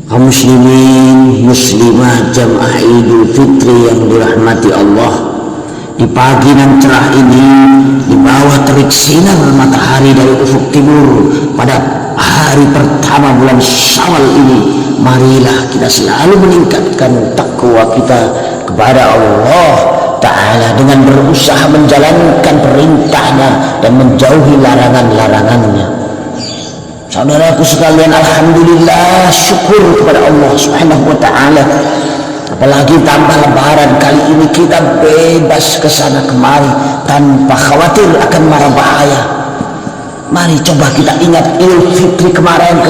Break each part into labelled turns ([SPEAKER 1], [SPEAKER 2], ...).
[SPEAKER 1] Kaum muslimin muslimat jamaah Idul Fitri yang dirahmati Allah, di pagi yang cerah ini, di bawah terik sinar matahari dari ufuk timur pada hari pertama bulan Syawal ini, marilah kita selalu meningkatkan takwa kita kepada Allah Ta'ala dengan berusaha menjalankan perintahnya dan menjauhi larangan-larangannya. Saudaraku sekalian, alhamdulillah, syukur kepada Allah Subhanahu wa Ta'ala. Apalagi tambah lebaran kali ini, kita bebas ke sana kemari tanpa khawatir akan mara bahaya. Mari coba kita ingat Idul Fitri kemarin,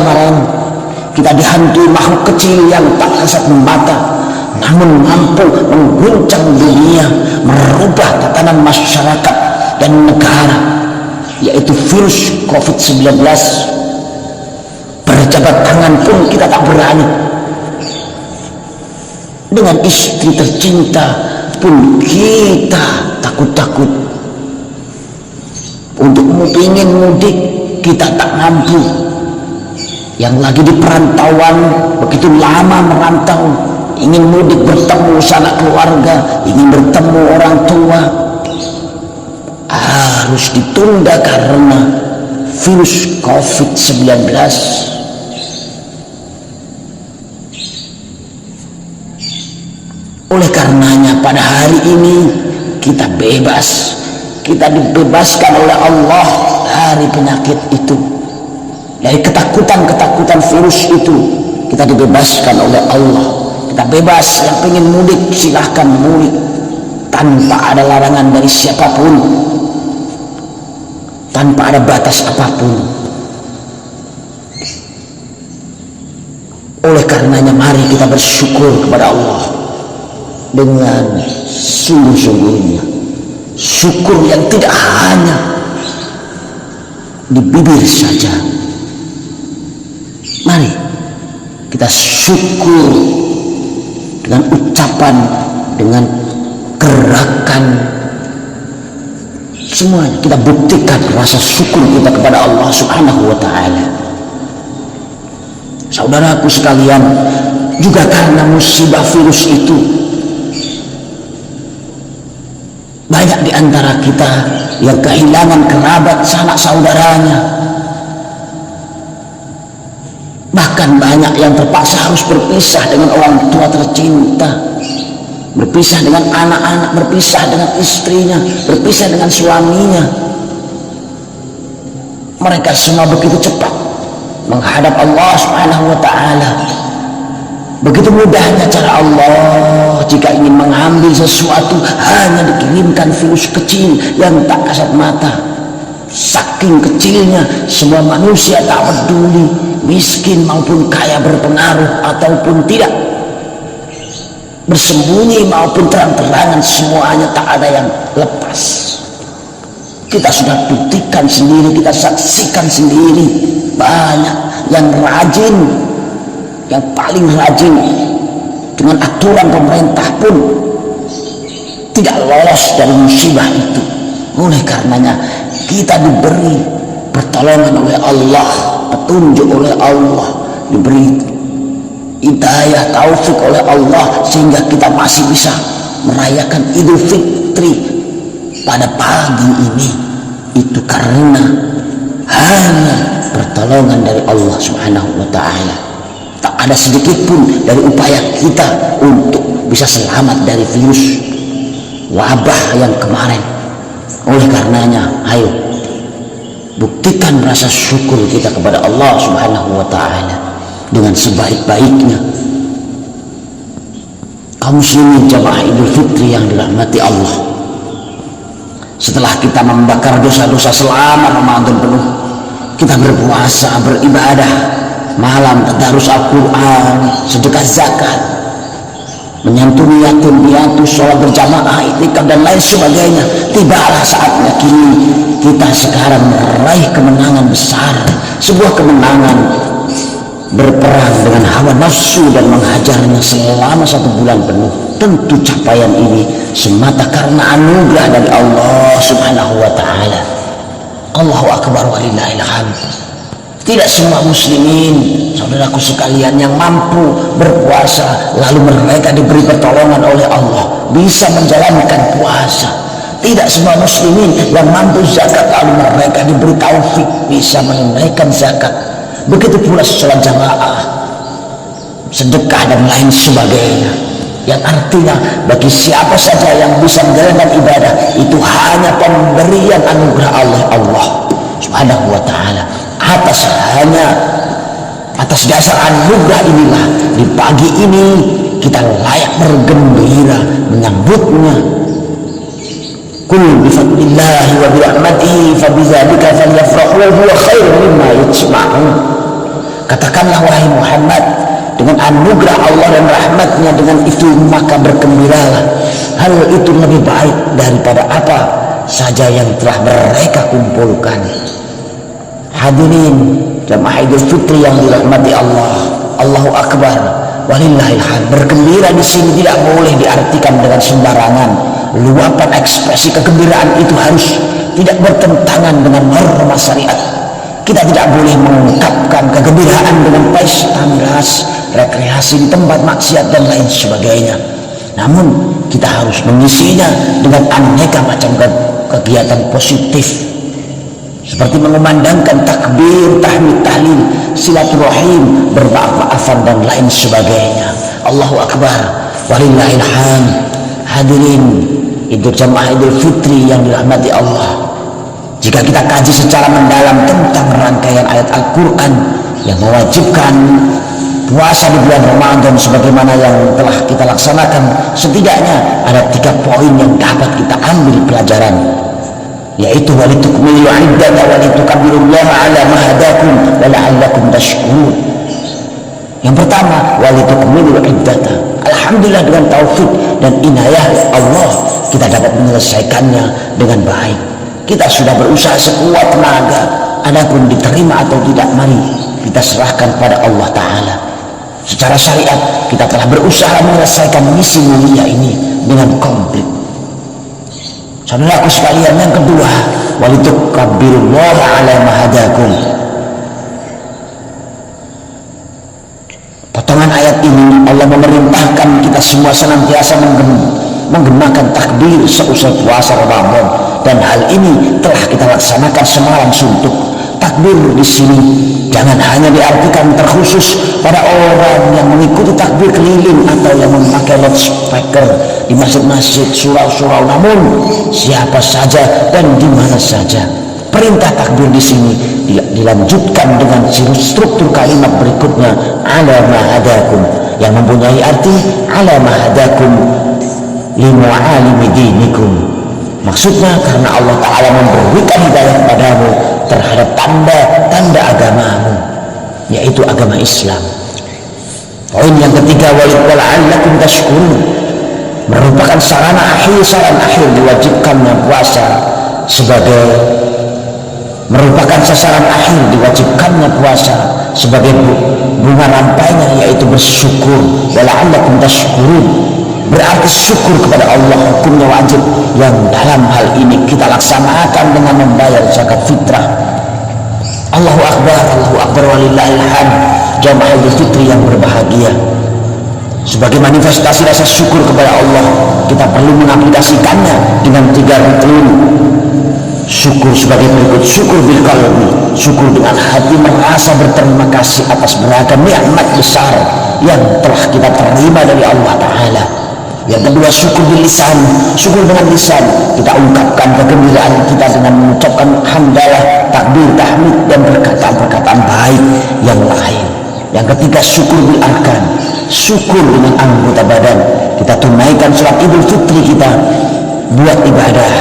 [SPEAKER 1] kita dihantui makhluk kecil yang tak kasat mata, namun mampu mengguncang dunia, merubah tatanan masyarakat dan negara, yaitu virus COVID-19. Berjabat tangan pun kita tak berani, dengan istri tercinta pun kita takut-takut. Untuk ingin mudik kita tak mampu. Yang lagi di perantauan, begitu lama merantau, ingin mudik bertemu sanak keluarga, ingin bertemu orang tua, harus ditunda karena virus COVID-19. Oleh karenanya pada hari ini kita bebas, kita dibebaskan oleh Allah dari penyakit itu, dari ketakutan virus itu. Kita dibebaskan oleh Allah, kita bebas. Yang pengen mudik silahkan mudik tanpa ada larangan dari siapapun, tanpa ada batas apapun. Oleh karenanya mari kita bersyukur kepada Allah dengan sungguh-sungguhnya, syukur yang tidak hanya di bibir saja. Mari kita syukur dengan ucapan, dengan gerakan, semuanya kita buktikan rasa syukur kita kepada Allah Subhanahu wa Ta'ala. Saudaraku sekalian, juga karena musibah virus itu, banyak di antara kita yang kehilangan kerabat sanak saudaranya. Bahkan banyak yang terpaksa harus berpisah dengan orang tua tercinta, berpisah dengan anak-anak, berpisah dengan istrinya, berpisah dengan suaminya. Mereka semua begitu cepat menghadap Allah Subhanahu wa Ta'ala. Begitu mudahnya cara Allah jika ingin mengambil sesuatu, hanya dikirimkan virus kecil yang tak kasat mata. Saking kecilnya, semua manusia tak peduli miskin maupun kaya, berpengaruh ataupun tidak, bersembunyi maupun terang-terangan, semuanya tak ada yang lepas. Kita sudah buktikan sendiri, kita saksikan sendiri, banyak yang rajin, yang paling rajin dengan aturan pemerintah pun tidak lolos dari musibah itu. Oleh karenanya kita diberi pertolongan oleh Allah, petunjuk oleh Allah, diberi hidayah, taufik oleh Allah, sehingga kita masih bisa merayakan Idul Fitri pada pagi ini. Itu karena hanya pertolongan dari Allah Subhanahu wa Ta'ala. Tak ada sedikit pun dari upaya kita untuk bisa selamat dari virus wabah yang kemarin. Oleh karenanya, ayo buktikan rasa syukur kita kepada Allah Subhanahu wa Ta'ala dengan sebaik-baiknya. Kaum muslimin jamaah Idul Fitri yang dirahmati Allah, setelah kita membakar dosa-dosa selama Ramadan penuh, kita berpuasa, beribadah, malam tadarus Al-Quran, sedekah zakat, menyantuni yatim piatu, sholat berjamaah, iktikaf dan lain sebagainya. Tibalah saatnya kini kita sekarang meraih kemenangan besar, sebuah kemenangan berperang dengan hawa nafsu dan menghajarnya selama 1 bulan penuh. Tentu capaian ini semata karena anugerah dari Allah Subhanahu wa Ta'ala. Allahu Akbar walillahil hamd. Tidak semua muslimin, saudaraku sekalian, yang mampu berpuasa lalu mereka diberi pertolongan oleh Allah bisa menjalankan puasa. Tidak semua muslimin yang mampu zakat lalu mereka diberi taufik bisa menunaikan zakat. Begitu pula sholat jamaah, sedekah dan lain sebagainya. Yang artinya bagi siapa saja yang bisa menjalankan ibadah itu hanya pemberian anugerah Allah Subhanahu wa ta'ala. Atas dasar anugerah inilah di pagi ini kita layak bergembira menyambutnya. Qul bi fadlillahi wa bi rahmatihi fa bidzalika falyafrahu huwa khairun mimma yajma'un. Katakanlah wahai Muhammad, dengan anugerah Allah dan rahmatnya, dengan itu maka bergembiralah. Hal itu lebih baik daripada apa saja yang telah mereka kumpulkan. Hadirin jamaah Idul Fitri yang dirahmati Allah, Allahu Akbar, walillahil hamd. Bergembira di sini tidak boleh diartikan dengan sembarangan. Luapan ekspresi kegembiraan itu harus tidak bertentangan dengan norma syariat. Kita tidak boleh mengungkapkan kegembiraan dengan pesta miras, rekreasi di tempat maksiat dan lain sebagainya. Namun kita harus mengisinya dengan aneka macam kegiatan positif, seperti mengumandangkan takbir, tahmid, tahlil, silaturahim, bermaaf-maafan dan lain sebagainya. Allahu Akbar, walillahil hamd. Hadirin itu jamaah Idul Fitri yang dirahmati Allah. Jika kita kaji secara mendalam tentang rangkaian ayat Al-Quran yang mewajibkan puasa di bulan Ramadan sebagaimana yang telah kita laksanakan, setidaknya ada 3 poin yang dapat kita ambil pelajaran, yaitu walitukmilu iddata walitukabbirullaha ala ma hadakum wa la'allakum tashkurun. Yang pertama, walitukmilu iddata. Alhamdulillah dengan taufik dan inayah Allah kita dapat menyelesaikannya dengan baik. Kita sudah berusaha sekuat tenaga, adapun diterima atau tidak, mari kita serahkan pada Allah Ta'ala. Secara syariat kita telah berusaha menyelesaikan misi mulia ini dengan komplit. Saudaraku sekalian, yang kedua, walitukabbirullaha ala ma hadakum. Potongan ayat ini Allah memerintahkan kita semua senantiasa menggenakan takbir seusai puasa Ramadan, dan hal ini telah kita laksanakan semalam suntuk. Takbir di sini jangan hanya diartikan terkhusus pada orang yang mengikuti takbir keliling atau yang memakai loudspeaker di masjid-masjid, surau-surau, namun siapa saja dan di mana saja. Perintah takbir di sini dilanjutkan dengan struktur kalimat berikutnya, ala ma hadakum, yang mempunyai arti ala ma hadakum limu'alimi dinikum. Maksudnya karena Allah Ta'ala memberikan hidayah padamu terhadap tanda-tanda agamamu, yaitu agama Islam. Poin yang ketiga, wala'allakum tashkurun, merupakan sarana akhir diwajibkannya puasa merupakan sasaran akhir diwajibkannya puasa sebagai bunga rampainya, yaitu bersyukur. Wala'allakum tashkurun berarti syukur kepada Allah, hukumnya wajib yang dalam hal ini kita laksanakan dengan membayar zakat fitrah. Allahu Akbar, walillahil hamd. Jamaah Idul Fitri yang berbahagia, sebagai manifestasi rasa syukur kepada Allah, kita perlu mengaplikasikannya dengan 3 rukun. Syukur sebagai berikut: syukur bil qalbi, syukur dengan hati merasa berterima kasih atas beragam nikmat besar yang telah kita terima dari Allah Ta'ala. Yang kedua, syukur bil lisan, syukur dengan lisan, kita ungkapkan kegembiraan kita dengan mengucapkan hamdalah, takbir, tahmid dan perkataan-perkataan baik yang lain. Yang ketiga, syukur bil arkan, syukur dengan anggota badan, kita tunaikan sholat Idul Fitri kita, buat ibadah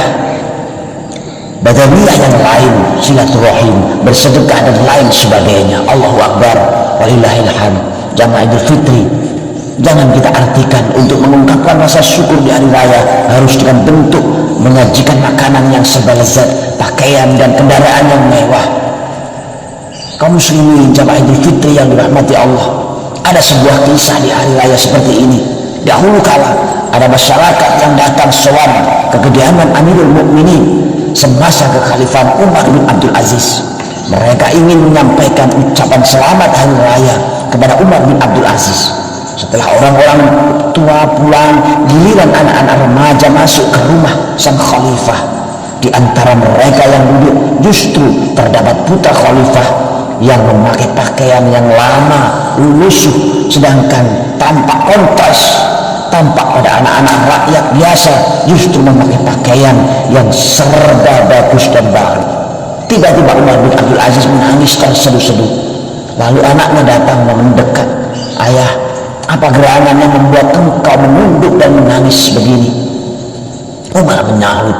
[SPEAKER 1] badaniyah yang lain, silaturahim, bersedekah dan lain sebagainya. Allahu Akbar, walillahil hamd. Jamaah Idul Fitri, jangan kita artikan untuk mengungkapkan rasa syukur di hari raya harus dengan bentuk menyajikan makanan yang serba lezat, pakaian dan kendaraan yang mewah. Kaum muslimin jamaah Idul Fitri yang dirahmati Allah, ada sebuah kisah di hari raya seperti ini. Dahulu kala ada masyarakat yang datang sowan ke kediaman Amirul Mukminin semasa kekhalifahan Umar bin Abdul Aziz. Mereka ingin menyampaikan ucapan selamat hari raya kepada Umar bin Abdul Aziz. Setelah orang-orang tua pulang, giliran anak-anak remaja masuk ke rumah sang khalifah. Di antara mereka yang duduk justru terdapat putra khalifah yang memakai pakaian yang lama, lusuh, sedangkan tampak kontras tampak pada anak-anak rakyat biasa justru memakai pakaian yang serba bagus dan baru. Tiba-tiba Umar bin Abdul Aziz menangis terseduh-seduh. Lalu anaknya datang dan mendekat. Ayah, apa gerangan yang membuat engkau menunduk dan menangis begini? Umar menyahut,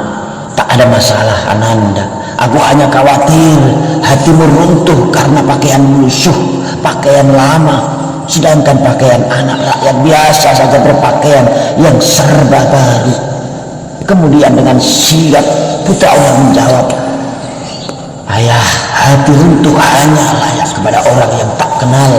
[SPEAKER 1] tak ada masalah Ananda. Aku hanya khawatir hatimu runtuh karena pakaian lusuh, pakaian lama. Sedangkan pakaian anak rakyat biasa saja berpakaian yang serba baru. Kemudian dengan sigap putra Umar menjawab, ayah, hati runtuh hanya layak kepada orang yang tak kenal,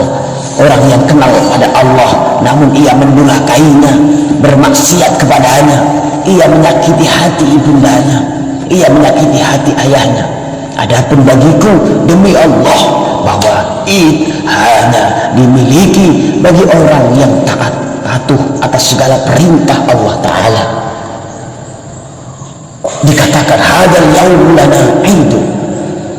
[SPEAKER 1] orang yang kenal pada Allah namun ia mendurhakainya, bermaksiat kepadanya. Ia menyakiti hati ibundanya, ia menyakiti hati ayahnya. Adapun bagiku, demi Allah, bahwa Id hanya dimiliki bagi orang yang taat patuh atas segala perintah Allah Ta'ala. Dikatakan hadal yaum lana idun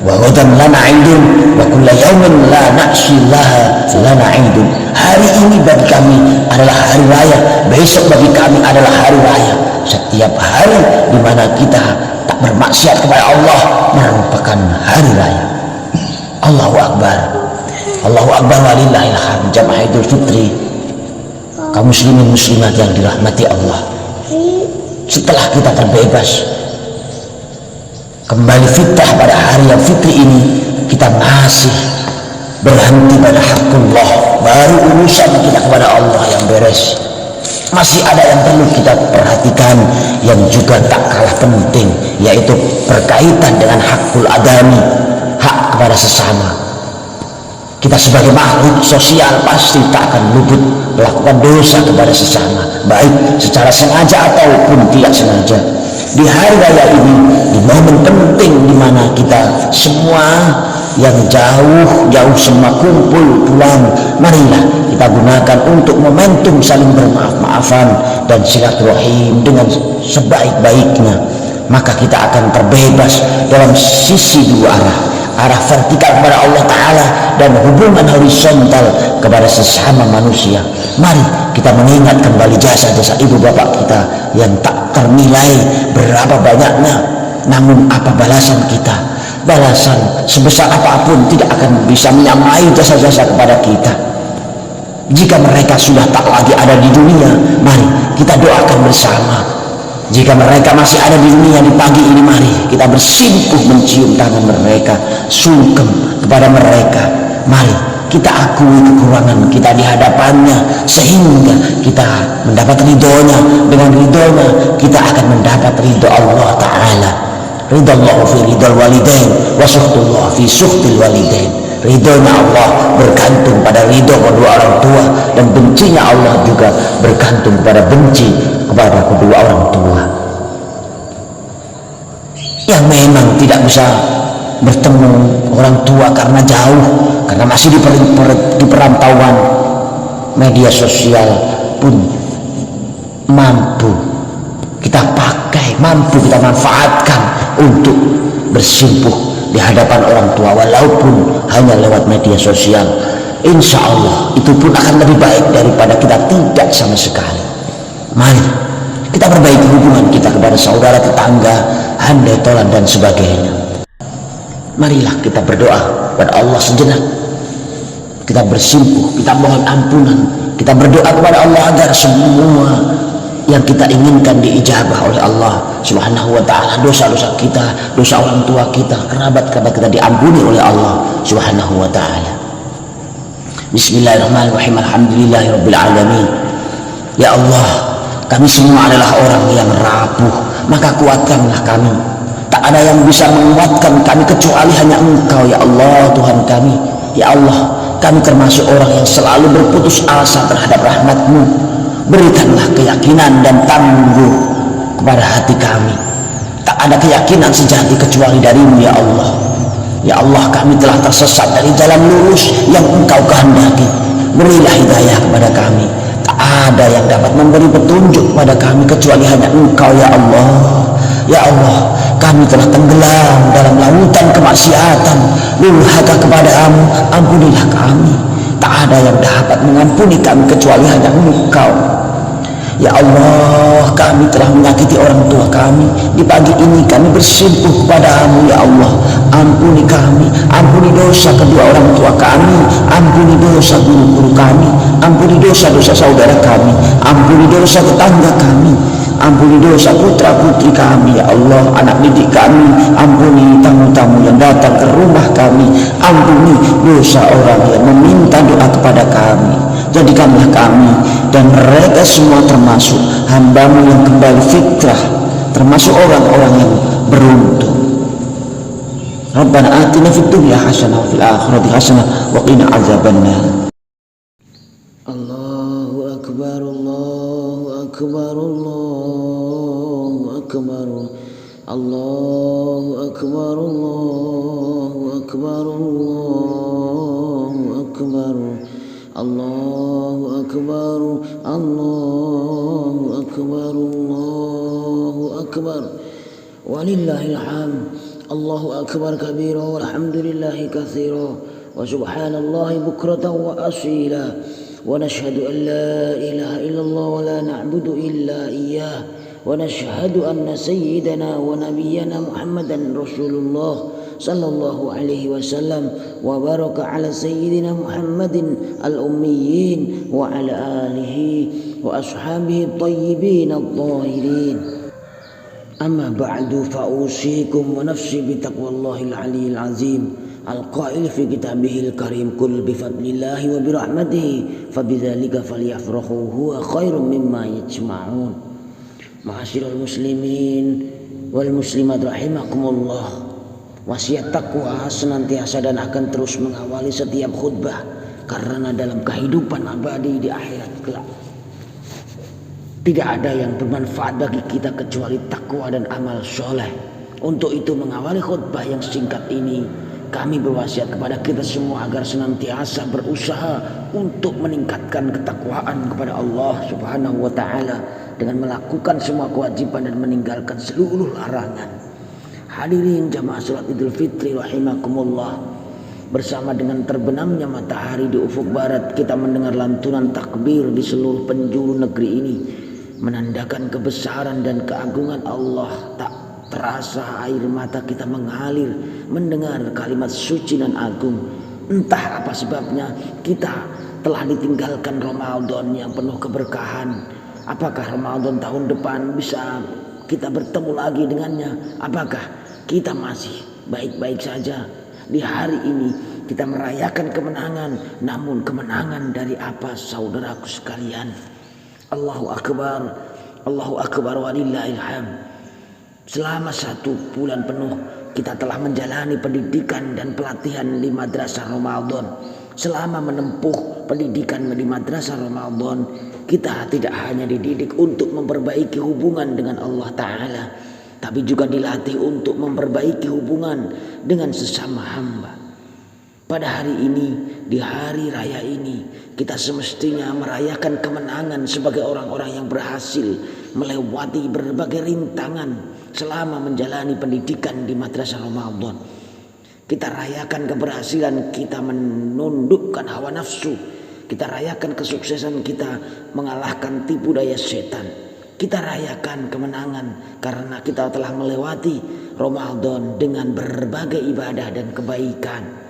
[SPEAKER 1] wa ghadan lana idun wa kulla yaumin la na'sillaha lana idun. Hari ini bagi kami adalah hari raya, besok bagi kami adalah hari raya. Setiap hari di mana kita tak bermaksiat kepada Allah merupakan hari raya. Allahu Akbar, Allahu Akbar, walillahil hamd. Jamaah Idul Fitri, kaum muslimin muslimat yang dirahmati Allah, setelah kita terbebas kembali fitrah pada hari yang fitri ini, kita masih berhenti pada hakullah, baru urusan kita kepada Allah yang beres. Masih ada yang perlu kita perhatikan yang juga tak kalah penting, yaitu berkaitan dengan hakul adami, hak kepada sesama. Kita sebagai makhluk sosial pasti tak akan luput melakukan dosa kepada sesama, baik secara sengaja ataupun tidak sengaja. Di hari raya ini, di momen penting di mana kita semua yang jauh-jauh semua kumpul pulang, marilah kita gunakan untuk momentum saling bermaaf-maafan dan silaturahim dengan sebaik-baiknya. Maka kita akan terbebas dalam sisi dua arah, arah vertikal kepada Allah Ta'ala dan hubungan horizontal kepada sesama manusia. Mari kita mengingat kembali jasa-jasa ibu bapak kita yang tak ternilai berapa banyaknya, namun apa balasan kita? Balasan sebesar apapun tidak akan bisa menyamai jasa-jasa kepada kita. Jika mereka sudah tak lagi ada di dunia, mari kita doakan bersama. Jika mereka masih ada di dunia di pagi ini, mari kita bersimpuh mencium tangan mereka, sungkem kepada mereka. Mari kita akui kekurangan kita di hadapannya, sehingga kita mendapat ridhonya. Dengan ridhonya kita akan mendapat ridho Allah Ta'ala. Ridho Allah fi ridhal walidain wa suhtullah fi suhtil walidain. Ridhonya Allah bergantung pada ridho kedua orang tua, dan bencinya Allah juga bergantung pada benci kepada kedua orang tua. Yang memang tidak bisa bertemu orang tua karena jauh, karena masih di perantauan, media sosial pun mampu kita pakai, mampu kita manfaatkan untuk bersimpuh di hadapan orang tua, walaupun hanya lewat media sosial. Insya Allah itu pun akan lebih baik daripada kita tidak sama sekali. Mari kita perbaiki hubungan kita kepada saudara, tetangga, handai tolan dan sebagainya. Marilah kita berdoa kepada Allah sejenak. Kita bersimpuh, kita mohon ampunan, kita berdoa kepada Allah agar semua yang kita inginkan diijabah oleh Allah Subhanahu wa Ta'ala. Dosa-dosa kita, dosa orang tua kita, kerabat-kerabat kita diampuni oleh Allah Subhanahu wa Ta'ala. Bismillahirrahmanirrahim. Alhamdulillahirabbil alamin. Ya Allah, kami semua adalah orang yang rapuh, maka kuatkanlah kami. Tak ada yang bisa menguatkan kami kecuali hanya Engkau, ya Allah, Tuhan kami. Ya Allah, kami termasuk orang yang selalu berputus asa terhadap rahmat-Mu. Berikanlah keyakinan dan tangguh kepada hati kami. Tak ada keyakinan sejati kecuali dari-Mu, ya Allah. Ya Allah, kami telah tersesat dari jalan lurus yang Engkau kehendaki. Berilah hidayah kepada kami. Tak ada yang dapat memberi petunjuk kepada kami kecuali hanya Engkau ya Allah. Ya Allah, kami telah tenggelam dalam lautan kemaksiatan, durhaka kepada-Mu, ampunilah kami. Tak ada yang dapat mengampuni kami kecuali hanya Engkau. Ya Allah, kami telah menyakiti orang tua kami. Di pagi ini kami bersimpuh kepada-Mu ya Allah. Ampuni kami, ampuni dosa kedua orang tua kami, ampuni dosa guru-guru kami, ampuni dosa-dosa saudara kami, ampuni dosa tetangga kami, ampuni dosa putra-putri kami ya Allah, anak didik kami, ampuni tamu-tamu yang datang ke rumah kami, ampuni dosa orang yang meminta doa kepada kami. Jadikanlah kami dan mereka semua termasuk hamba-Mu yang kembali fitrah, termasuk orang-orang yang beruntung. Rabbana atina fid dunya hasanah wa fil akhirati hasanah wa qina azabannar. Allahu akbar, Allahu akbar, Allahu akbar, Allahu akbar, Allahu akbar, Allahu akbar, Allahu akbar, Allahu akbar, Allahu akbar, walillahil hamd. Allahu akbar kabira walhamdulillahi katsira wa subhanallahi bukratan wa asila wa nashhadu an la ilaha illallah wa la na'budu illa iyyah wa nashhadu anna sayyidana wa nabiyyana Muhammadan Rasulullah sallallahu alaihi wasallam wa baraka ala sayyidina Muhammadin al-ummiyyin wa ala alihi wa ashabihi at-tayyibin at-tahirin. Amma ba'du, fa'usikum wa nafsi bitaqwallahil aliyyil azim al-qail fi kitabihil karim kul bifadlillahi wa birahmatihi fabidzalika falyafrahu huwa khairum mimma yajma'un. Ma'asyiral muslimin wal muslimat rahimakumullah, wasiat takwa senantiasa dan akan terus mengawali setiap khutbah, karena dalam kehidupan abadi di akhirat kelak tidak ada yang bermanfaat bagi kita kecuali takwa dan amal soleh. Untuk itu, mengawali khutbah yang singkat ini, kami berwasiat kepada kita semua agar senantiasa berusaha untuk meningkatkan ketakwaan kepada Allah Subhanahu wa Ta'ala dengan melakukan semua kewajiban dan meninggalkan seluruh larangan. Hadirin jamaah salat Idul Fitri rahimakumullah, bersama dengan terbenamnya matahari di ufuk barat, kita mendengar lantunan takbir di seluruh penjuru negeri ini, menandakan kebesaran dan keagungan Allah. Tak terasa air mata kita mengalir mendengar kalimat suci dan agung. Entah apa sebabnya kita telah ditinggalkan Ramadan yang penuh keberkahan. Apakah Ramadan tahun depan bisa kita bertemu lagi dengannya? Apakah kita masih baik-baik saja? Di hari ini kita merayakan kemenangan, namun kemenangan dari apa, saudaraku sekalian? Allahu akbar, Allahu akbar walillahil hamd. Selama 1 bulan penuh kita telah menjalani pendidikan dan pelatihan di Madrasah Ramadan. Selama menempuh pendidikan di Madrasah Ramadan, kita tidak hanya dididik untuk memperbaiki hubungan dengan Allah Ta'ala, tapi juga dilatih untuk memperbaiki hubungan dengan sesama hamba. Pada hari ini, di hari raya ini, kita semestinya merayakan kemenangan sebagai orang-orang yang berhasil melewati berbagai rintangan selama menjalani pendidikan di Madrasah Ramadan. Kita rayakan keberhasilan kita menundukkan hawa nafsu. Kita rayakan kesuksesan kita mengalahkan tipu daya setan. Kita rayakan kemenangan karena kita telah melewati Ramadan dengan berbagai ibadah dan kebaikan.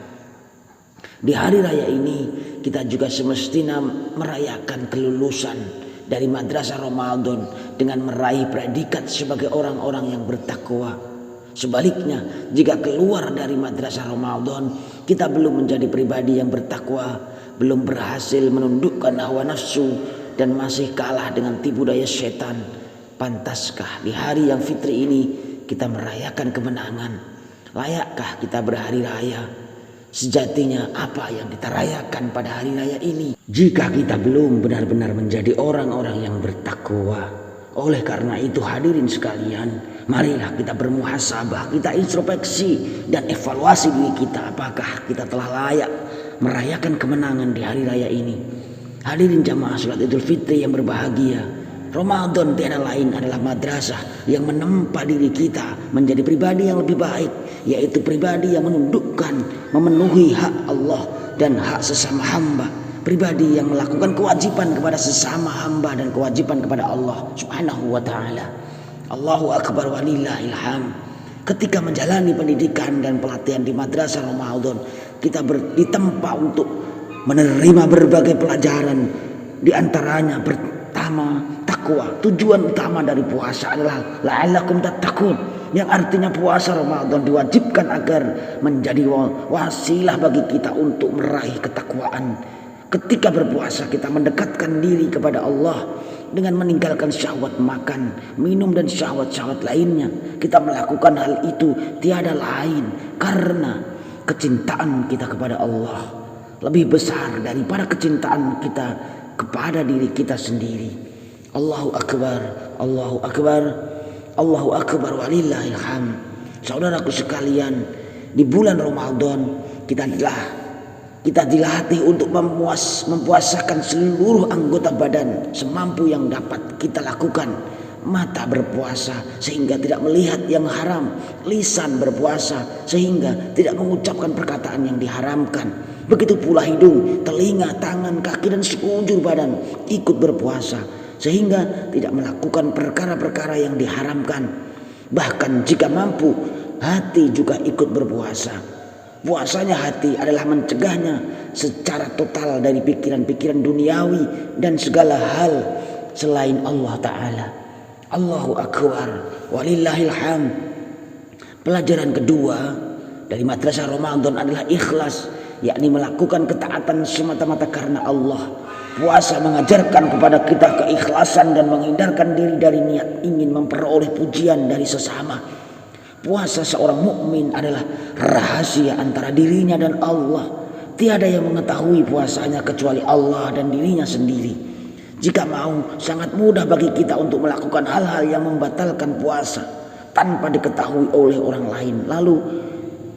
[SPEAKER 1] Di hari raya ini kita juga semestinya merayakan kelulusan dari Madrasah Ramadan dengan meraih predikat sebagai orang-orang yang bertakwa. Sebaliknya, jika keluar dari Madrasah Ramadan kita belum menjadi pribadi yang bertakwa, belum berhasil menundukkan hawa nafsu, dan masih kalah dengan tipu daya setan, pantaskah di hari yang fitri ini kita merayakan kemenangan? Layakkah kita berhari raya? Sejatinya apa yang kita rayakan pada hari raya ini? Jika kita belum benar-benar menjadi orang-orang yang bertakwa, Oleh karena itu hadirin sekalian, marilah kita bermuhasabah, kita introspeksi dan evaluasi diri kita, apakah kita telah layak merayakan kemenangan di hari raya ini. Hadirin jamaah salat Idul Fitri yang berbahagia, Ramadan tiada lain adalah madrasah yang menempa diri kita menjadi pribadi yang lebih baik, yaitu pribadi yang menundukkan, memenuhi hak Allah dan hak sesama hamba, pribadi yang melakukan kewajiban kepada sesama hamba dan kewajiban kepada Allah Subhanahu wa ta'ala. Allahu akbar walillahil hamd. Ketika menjalani pendidikan dan pelatihan di madrasah Ramadan, kita ditempa untuk menerima berbagai pelajaran, di antaranya pertama takwa. Tujuan utama dari puasa adalah la'allakum tattaqun, yang artinya puasa Ramadan diwajibkan agar menjadi wasilah bagi kita untuk meraih ketakwaan. Ketika berpuasa kita mendekatkan diri kepada Allah dengan meninggalkan syahwat makan, minum dan syahwat-syahwat lainnya. Kita melakukan hal itu tiada lain karena kecintaan kita kepada Allah lebih besar daripada kecintaan kita kepada diri kita sendiri. Allahu akbar, Allahu akbar, Allahu akbar walillahil hamd. Saudaraku sekalian, di bulan Ramadan kita dilatih untuk mempuasakan seluruh anggota badan semampu yang dapat kita lakukan. Mata berpuasa sehingga tidak melihat yang haram, lisan berpuasa sehingga tidak mengucapkan perkataan yang diharamkan. Begitu pula hidung, telinga, tangan, kaki dan sekujur badan ikut berpuasa sehingga tidak melakukan perkara-perkara yang diharamkan. Bahkan jika mampu, hati juga ikut berpuasa. Puasanya hati adalah mencegahnya secara total dari pikiran-pikiran duniawi dan segala hal selain Allah Ta'ala. Allahu akbar walillahil hamd. Pelajaran kedua dari madrasah Ramadan adalah ikhlas, yakni melakukan ketaatan semata-mata karena Allah. Puasa mengajarkan kepada kita keikhlasan dan menghindarkan diri dari niat ingin memperoleh pujian dari sesama. Puasa seorang mukmin adalah rahasia antara dirinya dan Allah. Tiada yang mengetahui puasanya kecuali Allah dan dirinya sendiri. Jika mau, sangat mudah bagi kita untuk melakukan hal-hal yang membatalkan puasa tanpa diketahui oleh orang lain. Lalu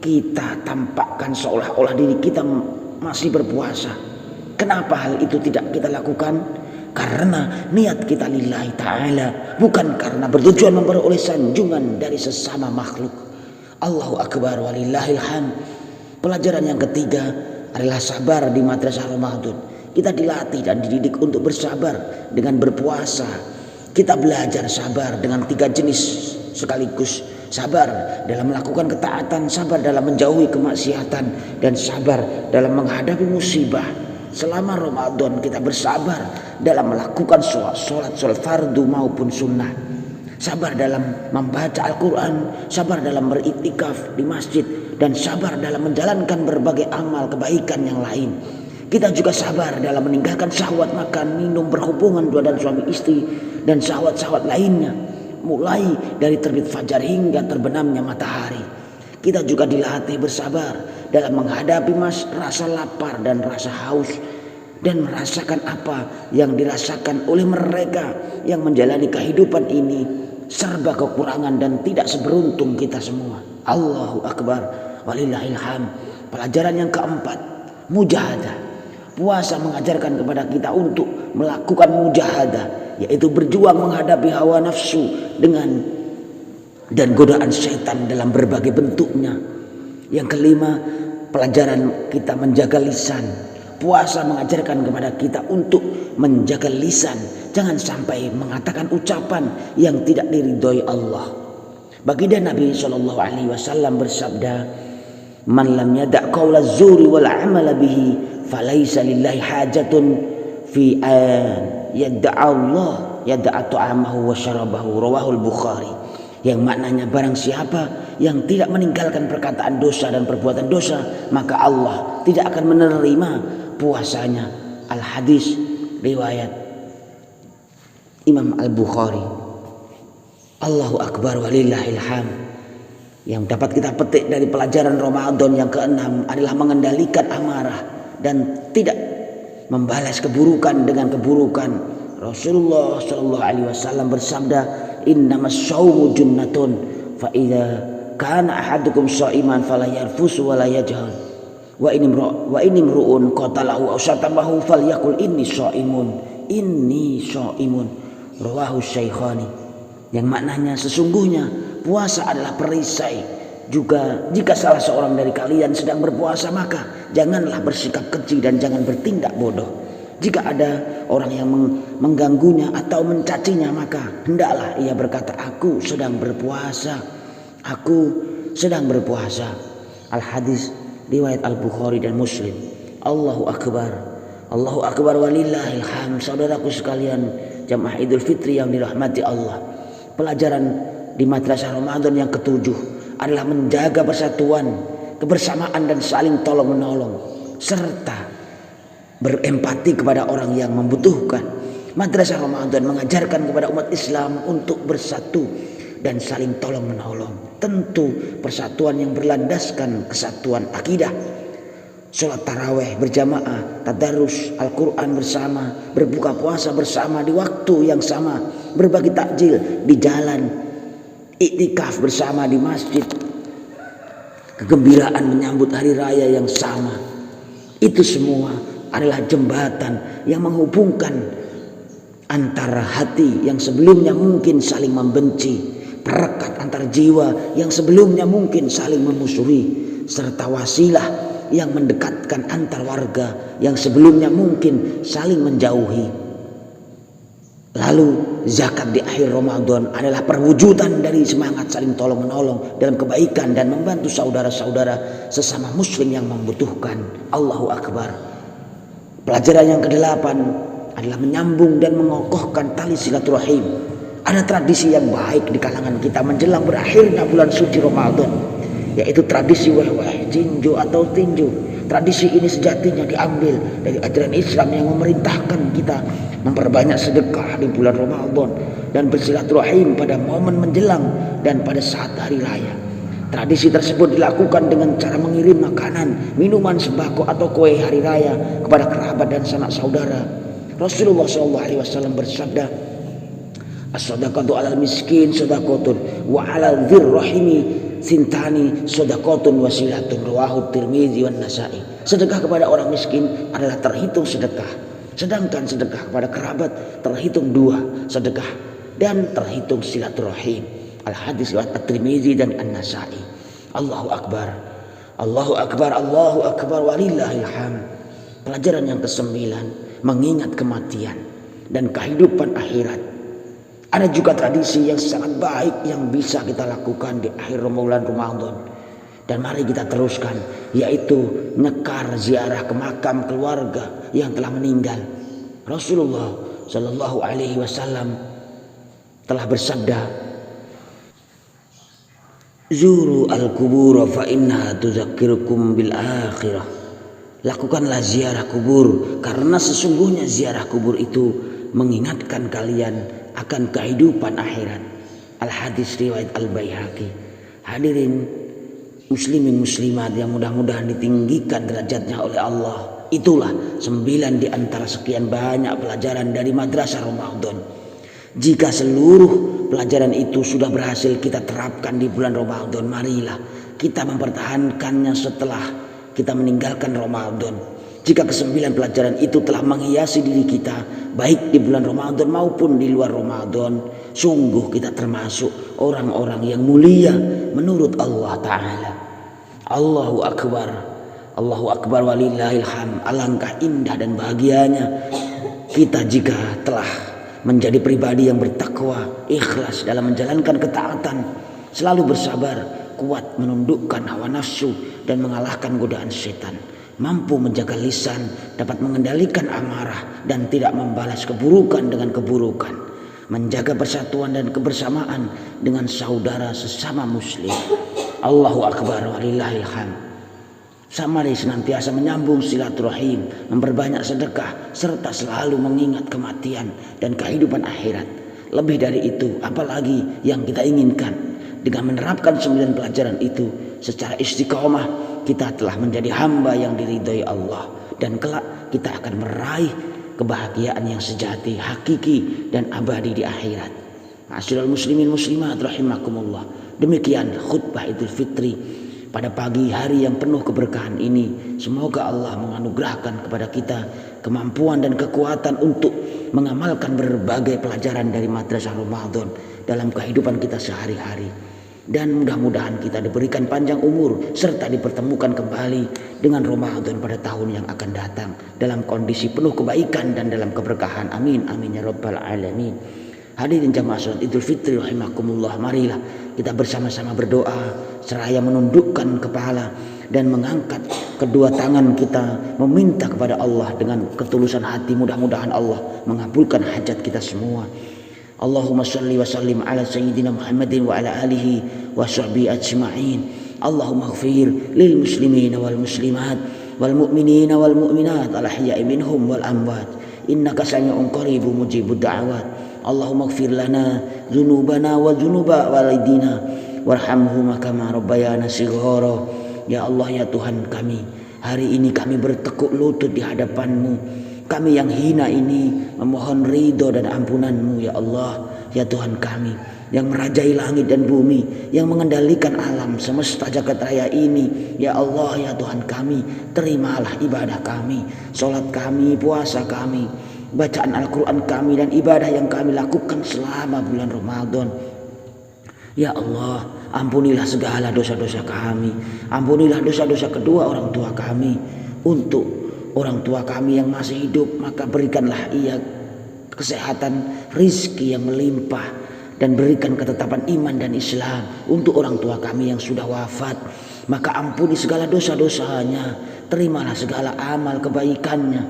[SPEAKER 1] kita tampakkan seolah-olah diri kita masih berpuasa. Kenapa hal itu tidak kita lakukan? Karena niat kita lillahi ta'ala, bukan karena bertujuan memperoleh sanjungan dari sesama makhluk. Allahu akbar walillahil hamd. Pelajaran yang ketiga adalah sabar di madrasah Ramadan. Kita dilatih dan dididik untuk bersabar dengan berpuasa. Kita belajar sabar dengan 3 jenis sekaligus. Sabar dalam melakukan ketaatan, sabar dalam menjauhi kemaksiatan, dan sabar dalam menghadapi musibah. Selama Ramadan kita bersabar dalam melakukan sholat fardu maupun sunnah. Sabar dalam membaca Al-Quran, sabar dalam beriktikaf di masjid, dan sabar dalam menjalankan berbagai amal kebaikan yang lain. Kita juga sabar dalam meninggalkan syahwat makan, minum, berhubungan dua dan suami istri, dan syahwat-syahwat lainnya, mulai dari terbit fajar hingga terbenamnya matahari. Kita juga dilatih bersabar dalam menghadapi rasa lapar dan rasa haus, dan merasakan apa yang dirasakan oleh mereka yang menjalani kehidupan ini serba kekurangan dan tidak seberuntung kita semua. Allahu akbar walillahil hamd. Pelajaran yang keempat, mujahadah. Puasa mengajarkan kepada kita untuk melakukan mujahadah, yaitu berjuang menghadapi hawa nafsu dan godaan setan dalam berbagai bentuknya. Yang kelima, pelajaran kita menjaga lisan. Puasa mengajarkan kepada kita untuk menjaga lisan, jangan sampai mengatakan ucapan yang tidak diridhoi Allah. Baginda Nabi SAW bersabda, "Man lam yada' qaula zuri wal amala bihi, falaisa lillahi hajatun fi an yada'allah yada'a ta'amahu wa syarabahu." Rawahul Bukhari. Yang maknanya barang siapa yang tidak meninggalkan perkataan dosa dan perbuatan dosa, maka Allah tidak akan menerima puasanya. Al-hadis riwayat Imam Al-Bukhari. Allahu akbar walillahil hamd. Yang dapat kita petik dari pelajaran Ramadan yang keenam adalah mengendalikan amarah dan tidak membalas keburukan dengan keburukan, Rasulullah Shallallahu Alaihi Wasallam bersabda, innamas syaumu junnatun fa idza kana ahadukum shaiman fala yarfusu wa la yajhal wa in imru'un qatalahu aw syatamahu falyaqul inni shaimun rawahu syaikhani. Yang maknanya sesungguhnya puasa adalah perisai. Juga jika salah seorang dari kalian sedang berpuasa, maka janganlah bersikap keji dan jangan bertindak bodoh. Jika ada orang yang mengganggunya atau mencacinya, maka hendaklah ia berkata, aku sedang berpuasa. Al-hadis riwayat Al-Bukhari dan Muslim. Allahu Akbar walillahil hamd. Saudaraku sekalian, jamaah Idul Fitri yang dirahmati Allah. Pelajaran di Madrasah Ramadan yang ketujuh adalah menjaga persatuan, kebersamaan dan saling tolong menolong serta berempati kepada orang yang membutuhkan. Madrasah Ramadan mengajarkan kepada umat Islam untuk bersatu dan saling tolong menolong. Tentu persatuan yang berlandaskan kesatuan akidah. Sholat taraweh berjamaah, tadarus Al-Quran bersama, berbuka puasa bersama di waktu yang sama, berbagi takjil di jalan, iktikaf bersama di masjid, kegembiraan menyambut hari raya yang sama. Itu semua adalah jembatan yang menghubungkan antara hati yang sebelumnya mungkin saling membenci, perekat antar jiwa yang sebelumnya mungkin saling memusuhi, serta wasilah yang mendekatkan antar warga yang sebelumnya mungkin saling menjauhi. Lalu zakat di akhir Ramadan adalah perwujudan dari semangat saling tolong menolong dalam kebaikan dan membantu saudara-saudara sesama muslim yang membutuhkan. Allahu Akbar. Pelajaran yang ke-8 adalah menyambung dan mengokohkan tali silaturahim. Ada tradisi yang baik di kalangan kita menjelang berakhirnya bulan suci Ramadan, yaitu tradisi weh-weh, jinju atau tinju. Tradisi ini sejatinya diambil dari ajaran Islam yang memerintahkan kita memperbanyak sedekah di bulan Ramadan dan bersilaturahim pada momen menjelang dan pada saat hari raya. Tradisi tersebut dilakukan dengan cara mengirim makanan, minuman, sembako atau kue hari raya kepada kerabat dan sanak saudara. Rasulullah SAW bersabda, as-sadaqatu 'alal miskin sadaqatun wa 'alal dzirrahimi sintani sadaqatun wasilatun, rawahu Tirmizi wan Nasa'i. Sedekah kepada orang miskin adalah terhitung sedekah, sedangkan sedekah kepada kerabat terhitung 2 sedekah dan terhitung silaturahim. Al-hadis riwayat At-Tirmizi dan An-Nasa'i. Allahu Akbar. Allahu Akbar, Allahu Akbar walillahil hamd. Pelajaran yang ke-9, mengingat kematian dan kehidupan akhirat. Ada juga tradisi yang sangat baik yang bisa kita lakukan di akhir bulan Ramadan. Dan mari kita teruskan, yaitu nyekar ziarah ke makam keluarga yang telah meninggal. Rasulullah Shallallahu Alaihi Wasallam telah bersabda, zuru al-kubur fa inna tuzakkirukum bil akhirah. Lakukanlah ziarah kubur karena sesungguhnya ziarah kubur itu mengingatkan kalian akan kehidupan akhirat. Al-hadis riwayat Al-Baihaqi. Hadirin muslimin muslimat yang mudah-mudahan ditinggikan derajatnya oleh Allah. Itulah 9 di antara sekian banyak pelajaran dari Madrasah Ramadan. Jika seluruh pelajaran itu sudah berhasil kita terapkan di bulan Ramadan, marilah kita mempertahankannya setelah kita meninggalkan Ramadan. Jika ke-9 pelajaran itu telah menghiasi diri kita, baik di bulan Ramadan maupun di luar Ramadan, sungguh kita termasuk orang-orang yang mulia menurut Allah Ta'ala. Allahu Akbar. Allahu Akbar walillahil hamd. Alangkah indah dan bahagianya kita jika telah menjadi pribadi yang bertakwa, ikhlas dalam menjalankan ketaatan, selalu bersabar, kuat menundukkan hawa nafsu dan mengalahkan godaan setan, mampu menjaga lisan, dapat mengendalikan amarah dan tidak membalas keburukan dengan keburukan, menjaga persatuan dan kebersamaan dengan saudara sesama muslim. Allahu Akbar walillahil hamd. Mari senantiasa menyambung silaturahim, memperbanyak sedekah, serta selalu mengingat kematian dan kehidupan akhirat. Lebih dari itu, apalagi yang kita inginkan? Dengan menerapkan 9 pelajaran itu secara istiqomah, kita telah menjadi hamba yang diridhai Allah, dan kelak kita akan meraih
[SPEAKER 2] kebahagiaan yang sejati, hakiki dan abadi di akhirat. Ma'asyiral muslimin muslimat rahimakumullah. Demikian khutbah Idul Fitri pada pagi hari yang penuh keberkahan ini. Semoga Allah menganugerahkan kepada kita kemampuan dan kekuatan untuk mengamalkan berbagai pelajaran dari madrasah Ramadan dalam kehidupan kita sehari-hari. Dan mudah-mudahan kita diberikan panjang umur serta dipertemukan kembali dengan Ramadan pada tahun yang akan datang dalam kondisi penuh kebaikan dan dalam keberkahan. Amin amin ya rabbal alamin. Hadirin jamaah salat Idul Fitri rahimakumullah, marilah kita bersama-sama berdoa seraya menundukkan kepala dan mengangkat kedua tangan kita meminta kepada Allah dengan ketulusan hati. Mudah-mudahan Allah mengabulkan hajat kita semua. Allahumma salli wa sallim ala sayyidina Muhammadin wa ala alihi wa sahbihi ajma'in. Allahumma ighfir lil muslimina wal muslimat wal mu'minina wal mu'minat al ahya'i minhum wal amwat innaka sami'un qaribun mujibud da'awat. Allahumma ighfir lana dzunubana wa dzunuba walidina warhamhuma kama rabbayana shighara. Ya Allah, ya Tuhan kami, hari ini kami bertekuk lutut di hadapan-Mu. Kami yang hina ini memohon ridho dan ampunan-Mu ya Allah, ya Tuhan kami yang merajai langit dan bumi, yang mengendalikan alam semesta jagat raya ini. Ya Allah, ya Tuhan kami, terimalah ibadah kami, sholat kami, puasa kami, bacaan Al-Quran kami, dan ibadah yang kami lakukan selama bulan Ramadan. Ya Allah, ampunilah segala dosa-dosa kami, ampunilah dosa-dosa kedua orang tua kami. Untuk orang tua kami yang masih hidup, maka berikanlah ia kesehatan, rizki yang melimpah, dan berikan ketetapan iman dan Islam. Untuk orang tua kami yang sudah wafat, maka ampuni segala dosa-dosanya, terimalah segala amal kebaikannya,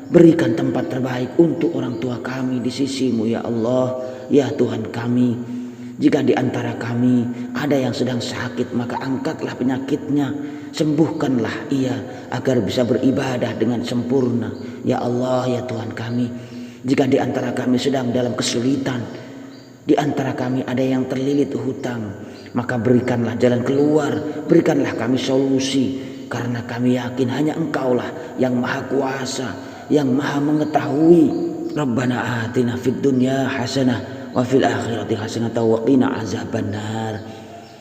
[SPEAKER 2] berikan tempat terbaik untuk orang tua kami di sisi-Mu ya Allah, ya Tuhan kami. Jika di antara kami ada yang sedang sakit, maka angkatlah penyakitnya, sembuhkanlah ia agar bisa beribadah dengan sempurna ya Allah, ya Tuhan kami. Jika di antara kami sedang dalam kesulitan, di antara kami ada yang terlilit hutang, maka berikanlah jalan keluar, berikanlah kami solusi, karena kami yakin hanya Engkaulah yang maha kuasa, yang maha mengetahui. Rabbana atina fid dunya hasanah wa fil akhirati hasanah wa qina azabannar.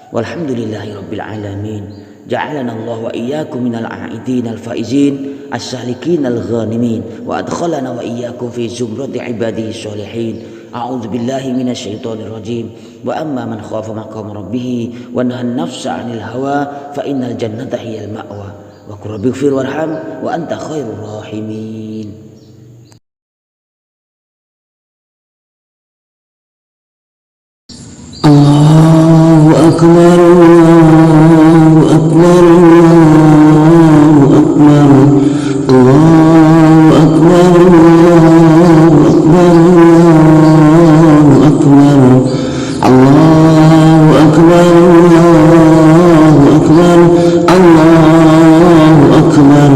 [SPEAKER 2] Walhamdulillahi rabbil alamin. Ja'alana Allah wa iyyakum minal a'idin al-faizin as-salikin al-ghanimin wa adkhalana wa iyyakum fi zumrati ibadihi sholihin. A'udzu billahi minasyaitonir rajim. Wa amma man khafa maqama rabbih wa nahan nafsa 'anil hawa fa innal jannata hiyal ma'wa. Wa qur rabbighfir warham wa anta khairur rahimin.
[SPEAKER 1] Allahu akbar, Allahu akbar, Allahu akbar, Allahu akbar, Allahu akbar, Allahu akbar, Allahu akbar, Allahu akbar, Allahu akbar,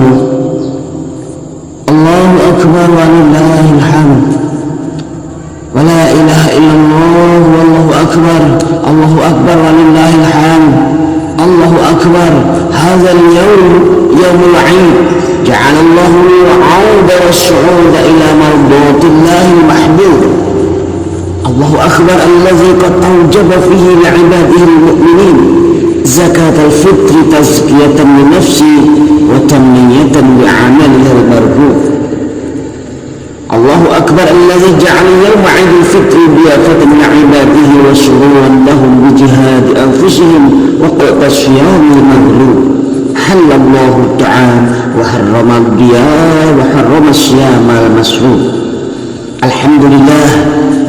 [SPEAKER 1] Allahu akbar walillahil hamd. Wa la ilaha illallah wallahu akbar. Allahu akbar walillahil hamd. Allahu akbar. Hadzal yawm yawmul 'id. Ja'ala Allahu al-'auda was-su'uda ila mardatillahi mahbub. Allahu akbar alladhi qad awjaba fihi li'ibadihi al-mu'minin zakat al-fitri tazkiyatan li nafsi wa tamniyatan li'amalihi al-marghub. Allahu akbar alladzi ja'ala yawma 'idil fitri diyafatan li'ibadihi wa sururan lahum bi jihadi anfusihim wa qata syiyamil maghlub. Halallahu ta'ala wa harrama ad-diya wa harrama syiyamal masruf. Alhamdulillah,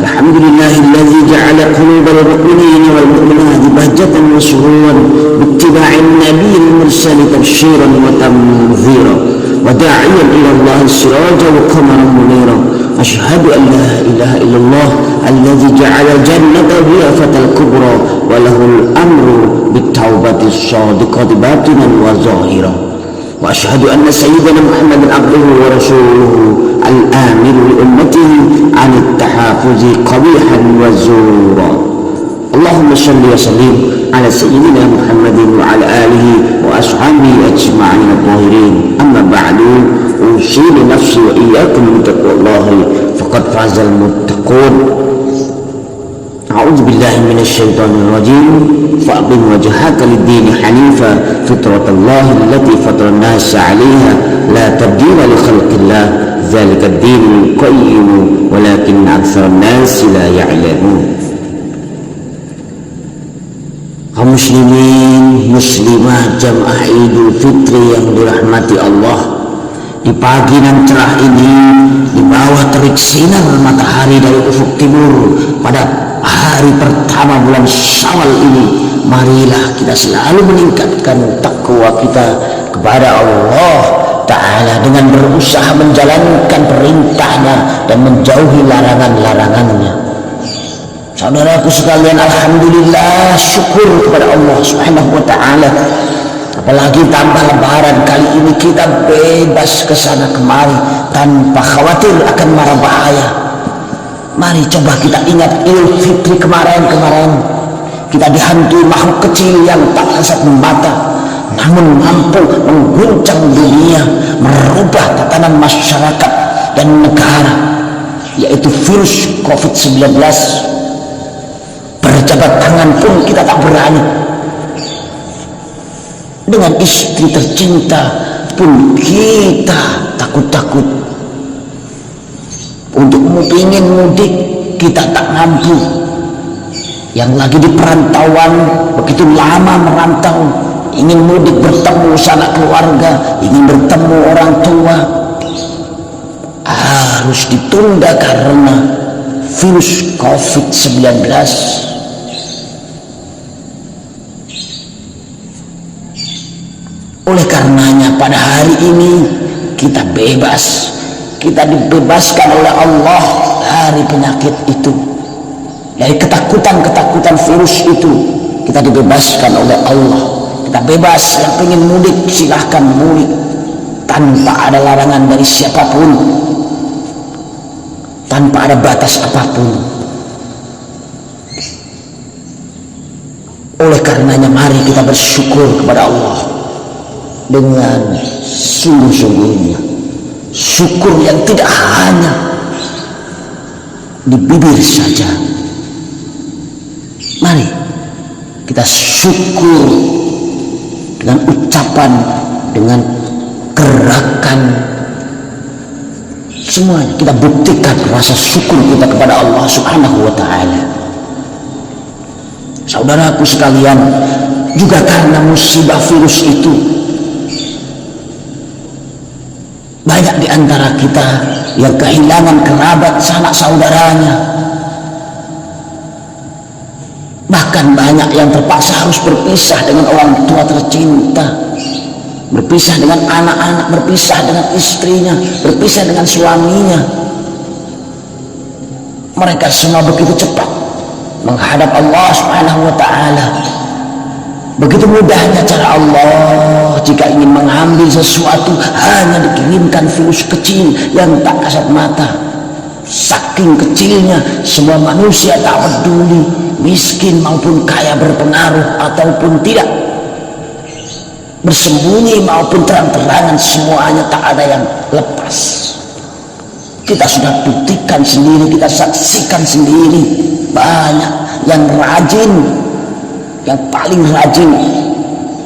[SPEAKER 1] alhamdulillahilladzi ja'ala qulubal mu'minina wal mu'minati bahjatan wa sururan bi ittiba'in nabiyil mursali tabshiran wa tanziran وداعيا إلى الله سراجا وقمرا منيرا. أشهد أن لا إله إلا الله الذي جعل الجنة ضيافة الكبرى وله الأمر بالتوبة الصادقة باطنا وظاهرا. وأشهد أن سيدنا محمد عبده ورسوله الآمر لأمته عن التحافظ قبيحا وزورا. اللهم صل وسلم على سيدنا محمد وعلى آله وأصحابه أجمعين الطاهرين. أما بعد، أوصي نفسي وإياكم بتقوى الله فقد فاز المتقون. أعوذ بالله من الشيطان الرجيم. فأقم وجهك للدين حنيفا فطرة الله التي فطر الناس عليها لا تبديل لخلق الله ذلك الدين القيم ولكن أكثر الناس لا يعلمون. Kaum muslimin, muslimat, jamaah Idul Fitri yang dirahmati Allah, di pagi yang cerah ini, di bawah terik sinar matahari dari ufuk timur pada hari pertama bulan Syawal ini, marilah kita selalu meningkatkan takwa kita kepada Allah Ta'ala dengan berusaha menjalankan perintahnya dan menjauhi larangan-larangannya. Saudaraku sekalian, alhamdulillah, syukur kepada Allah Subhanahu wa Ta'ala. Apalagi tambah lebaran kali ini, kita bebas ke sana kemari tanpa khawatir akan mara bahaya. Mari coba kita ingat Idul Fitri kemarin. Kita dihantui makhluk kecil yang tak kasat mata, namun mampu mengguncang dunia, merubah tatanan masyarakat dan negara, yaitu virus COVID-19. Berjabat tangan pun kita tak berani. Dengan istri tercinta pun kita takut-takut. Untuk ingin mudik kita tak mampu. Yang lagi di perantauan, begitu lama merantau, ingin mudik bertemu sanak keluarga, ingin bertemu orang tua, harus ditunda karena virus COVID-19. Oleh karenanya pada hari ini kita bebas, kita dibebaskan oleh Allah dari penyakit itu, dari ketakutan virus itu. Kita dibebaskan oleh Allah, kita bebas. Yang pengen mudik silahkan mudik tanpa ada larangan dari siapapun, tanpa ada batas apapun. Oleh karenanya mari kita bersyukur kepada Allah dengan sungguh-sungguhnya, syukur yang tidak hanya di bibir saja. Mari kita syukur dengan ucapan, dengan gerakan, semuanya kita buktikan rasa syukur kita kepada Allah Subhanahu wa Ta'ala. Saudaraku sekalian, juga karena musibah virus itu, banyak di antara kita yang kehilangan kerabat sanak saudaranya. Bahkan banyak yang terpaksa harus berpisah dengan orang tua tercinta, berpisah dengan anak-anak, berpisah dengan istrinya, berpisah dengan suaminya. Mereka semua begitu cepat menghadap Allah Subhanahu wa Ta'ala. Begitu mudahnya cara Allah jika ingin mengambil sesuatu, hanya dikirimkan virus kecil yang tak kasat mata. Saking kecilnya, semua manusia tak peduli miskin maupun kaya, berpengaruh ataupun tidak, bersembunyi maupun terang-terangan, semuanya tak ada yang lepas. Kita sudah buktikan sendiri, kita saksikan sendiri, banyak yang rajin, yang paling rajin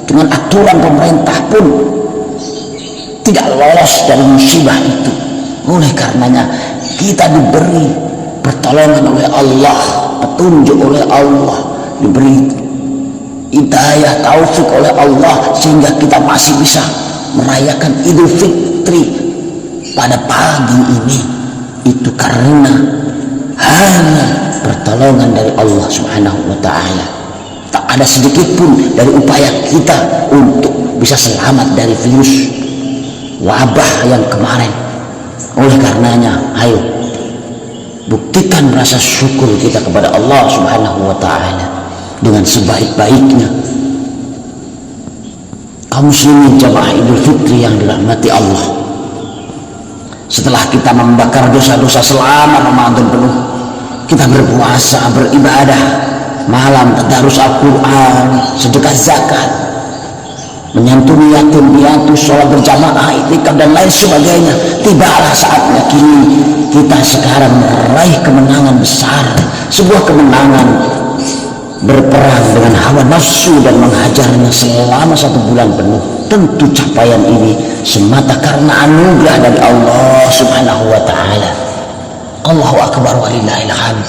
[SPEAKER 1] dengan aturan pemerintah pun tidak lolos dari musibah itu. Oleh karenanya kita diberi pertolongan oleh Allah, petunjuk oleh Allah, diberi hidayah, taufik oleh Allah, sehingga kita masih bisa merayakan Idul Fitri pada pagi ini. Itu karena hanya pertolongan dari Allah Subhanahu wa Ta'ala. Tak ada sedikit pun dari upaya kita untuk bisa selamat dari virus wabah yang kemarin. Oleh karenanya, ayo buktikan rasa syukur kita kepada Allah Subhanahu wa Ta'ala dengan sebaik-baiknya. Kaum muslimin jamaah Idul Fitri yang dirahmati Allah, setelah kita membakar dosa-dosa selama Ramadan penuh, kita berpuasa, beribadah, malam tadarus Al-Quran, sedekah zakat, menyantuni yatim piatu, sholat berjamaah, iktikaf dan lain sebagainya. Tibalah saatnya kini kita sekarang meraih kemenangan besar, sebuah kemenangan berperang dengan hawa nafsu dan menghajarnya selama 1 bulan penuh. Tentu capaian ini semata karena anugerah dari Allah Subhanahu wa ta'ala. Allahu akbar walillahil hamd.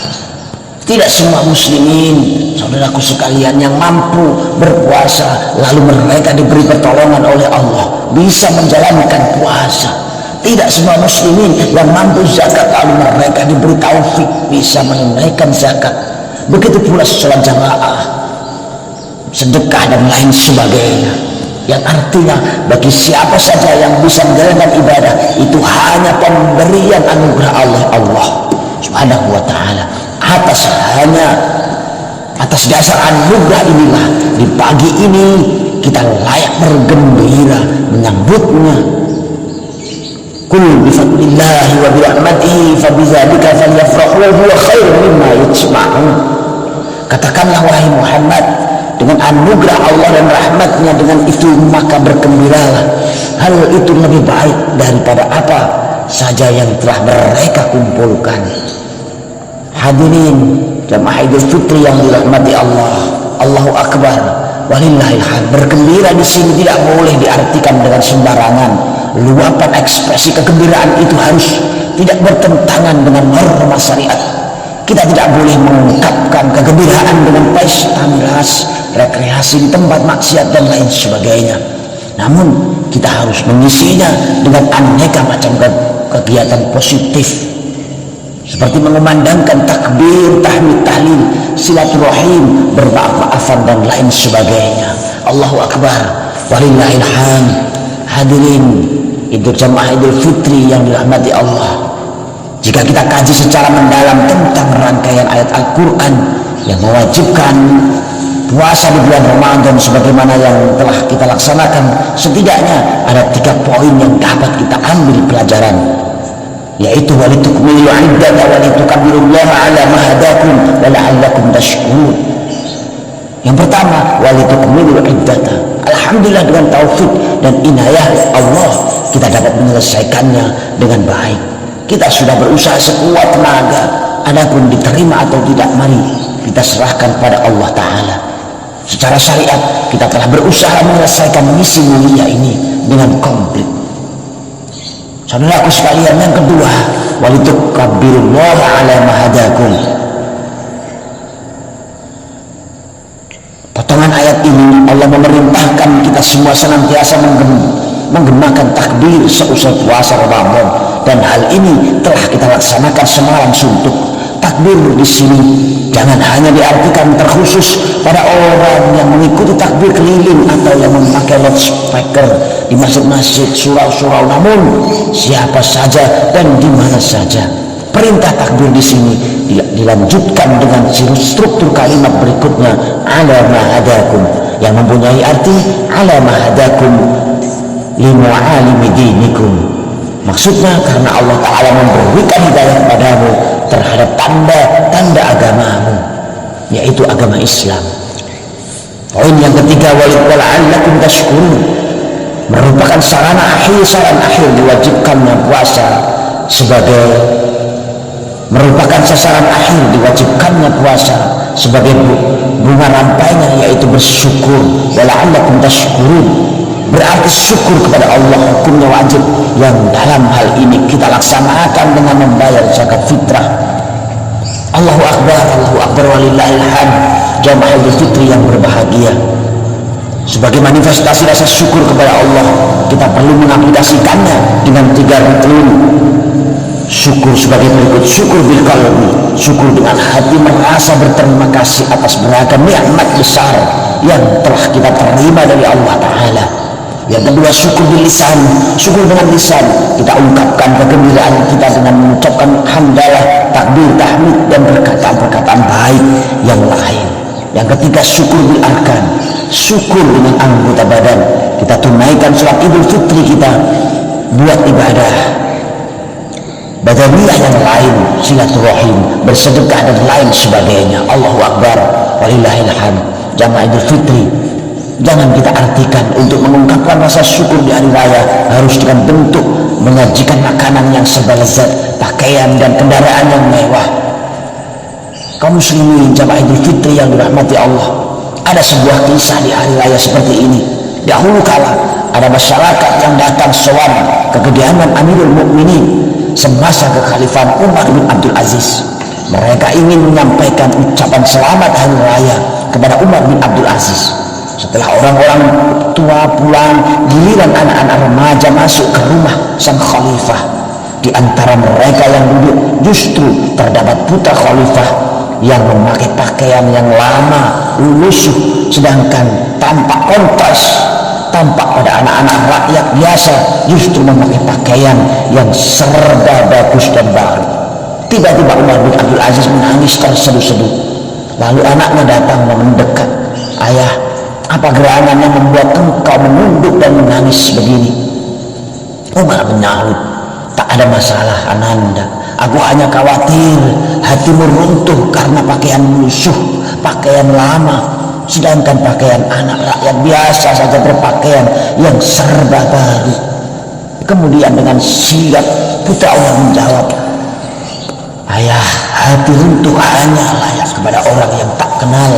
[SPEAKER 1] Tidak semua muslimin, saudaraku sekalian, yang mampu berpuasa lalu mereka diberi pertolongan oleh Allah bisa menjalankan puasa. Tidak semua muslimin yang mampu zakat lalu mereka diberi taufik bisa menunaikan zakat. Begitu pula sholat jamaah, sedekah dan lain sebagainya. Yang artinya bagi siapa saja yang bisa menjalankan ibadah itu hanya pemberian anugerah Allah Subhanahu wa ta'ala. Atas dasar anugerah inilah di pagi ini kita layak bergembira menyambutnya. Qul bi fadlillahi wa bi rahmatihi fa bidzalika falyafrahu huwa khairun mimma yajma'un. Katakanlah wahai Muhammad, dengan anugerah Allah dan rahmatnya, dengan itu maka bergembiralah. Hal itu lebih baik daripada apa saja yang telah mereka kumpulkan. Hadirin jamaah Idul Fitri yang dirahmati Allah, Allahu akbar walillahil hamd. Bergembira di sini tidak boleh diartikan dengan sembarangan. Luapan ekspresi kegembiraan itu harus tidak bertentangan dengan norma syariat. Kita tidak boleh mengungkapkan kegembiraan dengan pesta miras, rekreasi di tempat maksiat dan lain sebagainya. Namun kita harus mengisinya dengan aneka macam kegiatan positif, seperti mengumandangkan takbir, tahmid, tahlil, silaturahim, bermaaf-maafan dan lain sebagainya. Allahu akbar walillahil hamd. Hadirin Idul Jamaah Idul Fitri yang dirahmati Allah, jika kita kaji secara mendalam tentang rangkaian ayat Al-Quran yang mewajibkan puasa di bulan Ramadan sebagaimana yang telah kita laksanakan, setidaknya ada 3 poin yang dapat kita ambil pelajaran, yaitu walitukmilu iddata walitukabbirullaha ala ma hadakum wa la'allakum tashkurun. Yang pertama, walitukmilu iddata. Alhamdulillah dengan taufik dan inayah Allah kita dapat menyelesaikannya dengan baik. Kita sudah berusaha sekuat tenaga, adapun diterima atau tidak mari kita serahkan pada Allah Ta'ala. Secara syariat kita telah berusaha menyelesaikan misi mulia ini dengan komplit. Saudaraku sekalian, yang kedua, walitukabbirullaha ala ma hadakum. Potongan ayat ini Allah memerintahkan kita semua senantiasa menggemakan takbir seusai puasa Ramadan, dan hal ini telah kita laksanakan semalam suntuk. Takbir di sini jangan hanya diartikan terkhusus pada orang yang mengikuti takbir keliling atau yang memakai loudspeaker di masjid-masjid, surau-surau, namun siapa saja dan di mana saja. Perintah takbir di sini dilanjutkan dengan struktur kalimat berikutnya, ala ma hadakum, yang mempunyai arti ala ma hadakum limu'alimi dinikum. Maksudnya karena Allah Ta'ala memberikan hidayah kepadamu terhadap tanda-tanda agamamu, yaitu agama Islam. Poin yang ketiga, wala'allakum tashkurun, merupakan sarana akhir diwajibkannya puasa merupakan sasaran akhir diwajibkannya puasa sebagai bunga rampainya, yaitu bersyukur. Wala'allakum tashkurun berarti syukur kepada Allah, hukumnya wajib yang dalam hal ini kita laksanakan dengan membayar zakat fitrah. Allahu akbar walillahil hamd. Jamaah Idul Fitri yang berbahagia, sebagai manifestasi rasa syukur kepada Allah, kita perlu mengaplikasikannya dengan 3 rukun syukur sebagai berikut. Syukur bil qalbi, syukur dengan hati, merasa berterima kasih atas beragam nikmat besar yang telah kita terima dari Allah Ta'ala. Yang kedua, syukur bil lisan, syukur dengan lisan, kita ungkapkan kegembiraan kita dengan mengucapkan hamdalah, takbir, tahmid dan perkataan-perkataan baik yang lain. Yang ketiga, syukur bil arkan, syukur dengan anggota badan, kita tunaikan sholat Idul Fitri kita, buat ibadah badaniyah yang lain, silaturahim, bersedekah dan lain sebagainya. Allahu akbar walillahil hamd. Jamaah Idul Fitri Jangan kita artikan untuk mengungkapkan rasa syukur di hari raya harus dengan bentuk menyajikan makanan yang serba lezat, pakaian dan kendaraan yang mewah. Kaum muslimin jamaah Idul Fitri yang dirahmati Allah, ada sebuah kisah di hari raya seperti ini. Dahulu kala ada masyarakat yang datang sowan ke kediaman Amirul Mukminin semasa kekhalifahan Umar bin Abdul Aziz. Mereka ingin menyampaikan ucapan selamat hari raya kepada Umar bin Abdul Aziz. Setelah orang-orang tua pulang, giliran anak-anak remaja masuk ke rumah sang khalifah. Di antara mereka yang duduk justru terdapat putra khalifah yang memakai pakaian yang lama, lusuh, sedangkan tampak kontras, tampak pada anak-anak rakyat biasa justru memakai pakaian yang serba bagus dan baru. Tiba-tiba Umar bin Abdul Aziz menangis terseduh-seduh. Lalu anaknya datang dan mendekat. "Ayah, apa gerangan yang membuat engkau menunduk dan menangis begini?" Umar menyahut, "Tak ada masalah Ananda, aku hanya khawatir hatimu runtuh karena pakaian lusuh, pakaian lama, sedangkan pakaian anak rakyat biasa saja berpakaian yang serba baru." Kemudian dengan sigap putra Umar menjawab, "Ayah, hati runtuh hanya layak kepada orang yang tak kenal,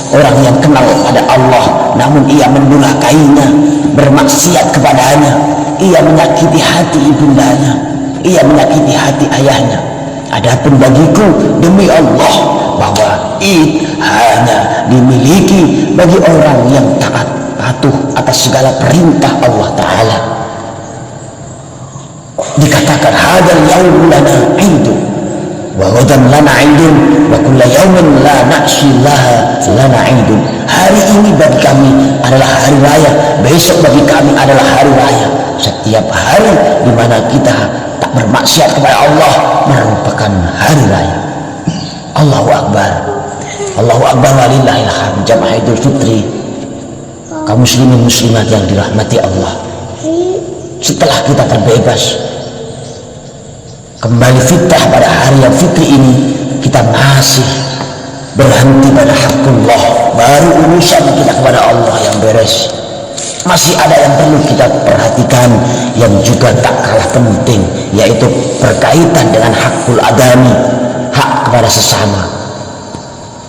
[SPEAKER 1] orang yang kenal pada Allah namun ia mendurhakainya, bermaksiat kepadanya. Ia menyakiti hati ibundanya, ia menyakiti hati ayahnya. Adapun bagiku, demi Allah, bahwa Id hanya dimiliki bagi orang yang taat patuh atas segala perintah Allah Ta'ala." Dikatakan hadal yaum lana Idul wa ghadan lana Idul wa kulla yaumin la na'sillaha lana Idul. Hari ini bagi kami adalah hari raya, besok bagi kami adalah hari raya. Setiap hari di mana kita tak bermaksiat kepada Allah merupakan hari raya. Allahu Akbar, Allahu Akbar, walillahil hamd. Jamaah Idul Fitri, kaum muslimin muslimat yang dirahmati Allah, setelah kita terbebas kembali fitrah pada hari yang fitri ini, kita masih berhenti pada hakullah, baru urusan kita kepada Allah yang beres. Masih ada yang perlu kita perhatikan yang juga tak kalah penting, yaitu berkaitan dengan hakul adami, hak kepada sesama.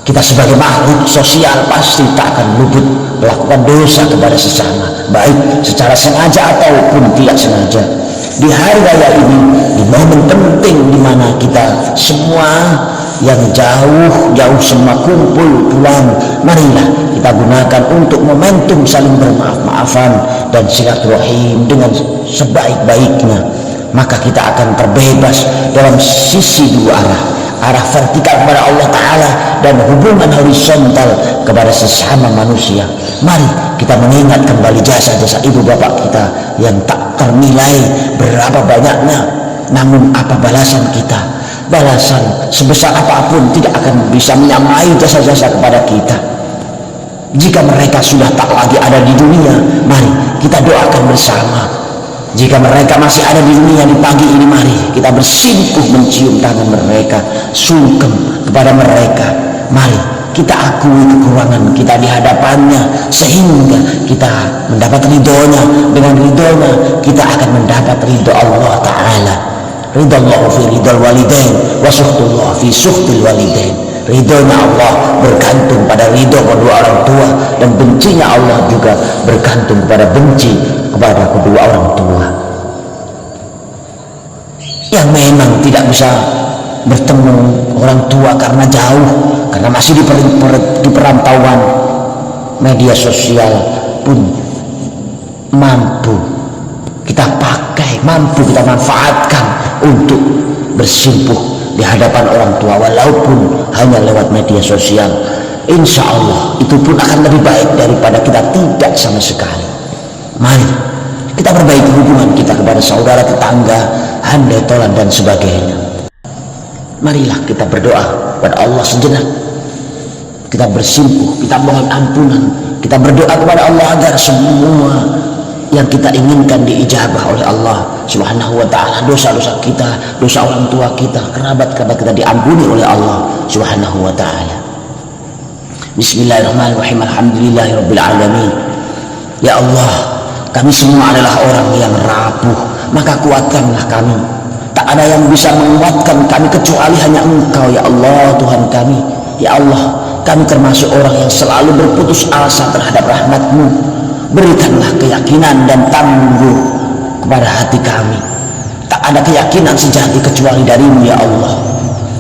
[SPEAKER 1] Kita sebagai makhluk sosial pasti tak akan luput melakukan dosa kepada sesama, baik secara sengaja ataupun tidak sengaja. Di hari raya ini, di momen penting di mana kita semua yang jauh semua kumpul pulang, marilah kita gunakan untuk momentum saling bermaaf-maafan dan silaturahim dengan sebaik-baiknya. Maka kita akan terbebas dalam sisi dua arah, arah vertikal kepada Allah Ta'ala dan hubungan horizontal kepada sesama manusia. Mari kita mengingat kembali jasa-jasa ibu bapak kita yang tak ternilai berapa banyaknya, namun apa balasan kita? Balasan sebesar apapun tidak akan bisa menyamai jasa-jasa kepada kita. Jika mereka sudah tak lagi ada di dunia, mari kita doakan bersama. Jika mereka masih ada di dunia di pagi ini, mari kita bersimpuh mencium tangan mereka, sungkem kepada mereka. Mari kita akui kekurangan kita di hadapannya, sehingga kita mendapat ridhonya. Dengan ridhonya kita akan mendapat ridho Allah Ta'ala. Ridho Allah fi ridho walidain wa suhtullah fi suhtil walidain. Ridhonya Allah bergantung pada ridho kedua orang tua, dan bencinya Allah juga bergantung pada benci kepada kedua orang tua. Yang memang tidak bisa bertemu orang tua karena jauh, karena masih di perantauan, media sosial pun mampu kita pakai, mampu kita manfaatkan untuk bersimpuh di hadapan orang tua, walaupun hanya lewat media sosial. Insya Allah itu pun akan lebih baik daripada kita tidak sama sekali. Mari kita perbaiki hubungan kita kepada saudara, tetangga, handai tolan dan sebagainya. Marilah kita berdoa kepada Allah sejenak. Kita bersimpuh, kita mohon ampunan, kita berdoa kepada Allah agar semua yang kita inginkan diijabah oleh Allah Subhanahu wa Ta'ala. Dosa-dosa kita, dosa orang tua kita, kerabat-kerabat kita diampuni oleh Allah Subhanahu wa Ta'ala. Bismillahirrahmanirrahim. Alhamdulillahirabbil alamin. Ya Allah, kami semua adalah orang yang rapuh, maka kuatkanlah kami. Tak ada yang bisa menguatkan kami kecuali hanya Engkau ya Allah Tuhan kami. Ya Allah, kami termasuk orang yang selalu berputus asa terhadap rahmat-Mu. Berikanlah keyakinan dan tangguh kepada hati kami. Tak ada keyakinan sejati kecuali dari-Mu ya Allah.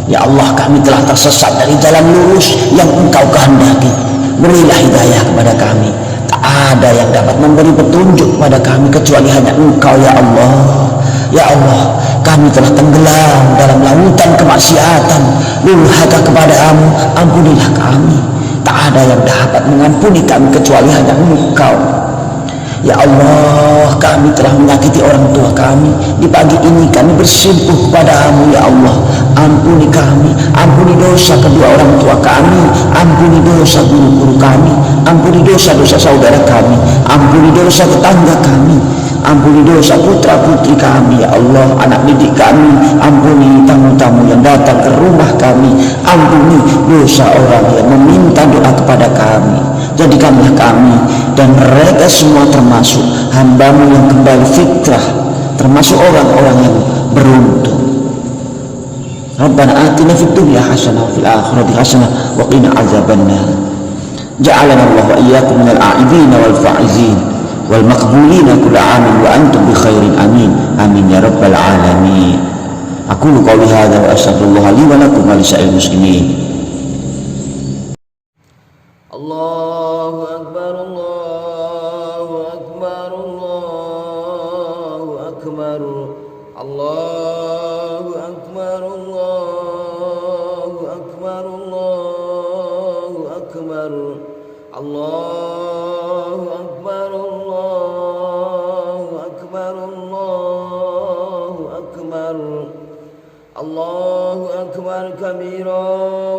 [SPEAKER 1] Ya Allah, kami telah tersesat dari jalan lurus yang Engkau kehendaki. Berilah hidayah kepada kami. Tak ada yang dapat memberi petunjuk kepada kami kecuali hanya Engkau ya Allah. Ya Allah, kami telah tenggelam dalam lautan kemaksiatan, durhaka kepada-Mu, ampunilah kami. Tak ada yang dapat mengampuni kami kecuali hanya Engkau. Ya Allah, kami telah menyakiti orang tua kami. Di pagi ini kami bersimpuh kepada-Mu ya Allah. Ampuni kami, ampuni dosa kedua orang tua kami, ampuni dosa guru-guru kami, ampuni dosa-dosa saudara kami, ampuni dosa tetangga kami, ampuni dosa putra-putri kami ya Allah, anak didik kami, ampuni tamu-tamu yang datang ke rumah kami, ampuni dosa orang yang meminta doa kepada kami. Jadikanlah kami dan mereka semua termasuk hamba-Mu yang kembali fitrah, termasuk orang-orang yang beruntung. Rabbana atina fid dunya hasanah wa fil akhirati hasanah wa qina azabannar. Ja'alana Allah wa iyyakum minal a'idin wal fa'izin wal maqbulin kull 'amin wa antum bi khairin amin. Amin ya rabbal alamin. Aqulu qawli hadza wa astaghfirullah li wa lakum wa lisa'il muslimin.
[SPEAKER 2] Allahu akbar, Allahu akbar, Allahu akbar, Allahu akbar, Allahu akbar, Allahu akbar, Allahu akbar, Allahu akbar, Allahu akbar, Allahu akbar kabira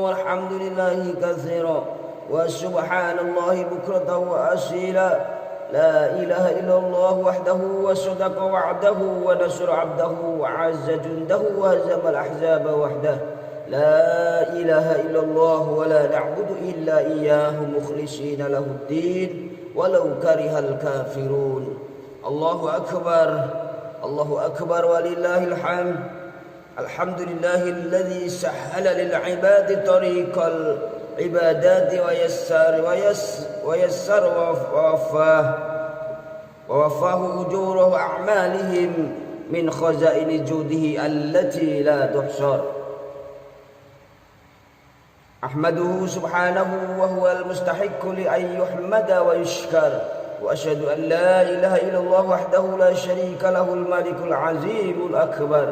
[SPEAKER 2] walhamdulillahi katsira wa subhanallahi bukratan wa asila. La ilaha illallah wahdahu wa sadaqa wa'dahu wa nasra 'abdahu wa 'azza jundahu wa hazama al-ahzaba wahdah. La ilaha illallah wa la na'budu illa iyyahu mukhlishina lahu ad-din walau karihal kafirun. Allahu akbar, Allahu akbar walillahil hamd. Alhamdulillahilladzi sahhala lil 'ibadi tariqal عبادات ويسر ووفاه أجوره أعمالهم من خزائن جوده التي لا تحصر. أحمده سبحانه وهو المستحق لأن يحمد ويشكر وأشهد أن لا إله إلا الله وحده لا شريك له الملك العظيم الأكبر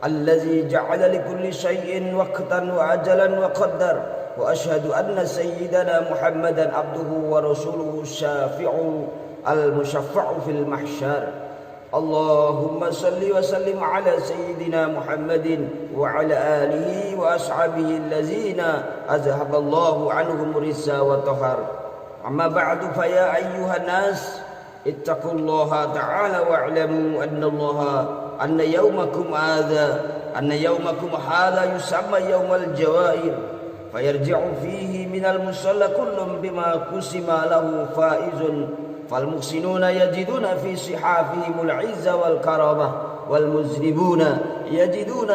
[SPEAKER 2] الذي جعل لكل شيء وقتا وأجلا وقدر. وأشهد أن سيدنا محمدا عبده ورسوله الشافع المشفع في المحشر. اللهم صل وسلم على سيدنا محمد وعلى آله وأصحابه الذين أذهب الله عنهم الرجس والطهر. أما بعد فيا أيها الناس اتقوا الله تعالى واعلموا أن يومكم هذا يسمى يوم الجوائر، فيرجع فيه من المصلى كل بما قسم له فائز. فالمحسنون يجدون في صحافهم العزة والكرامة والمذنبون يجدون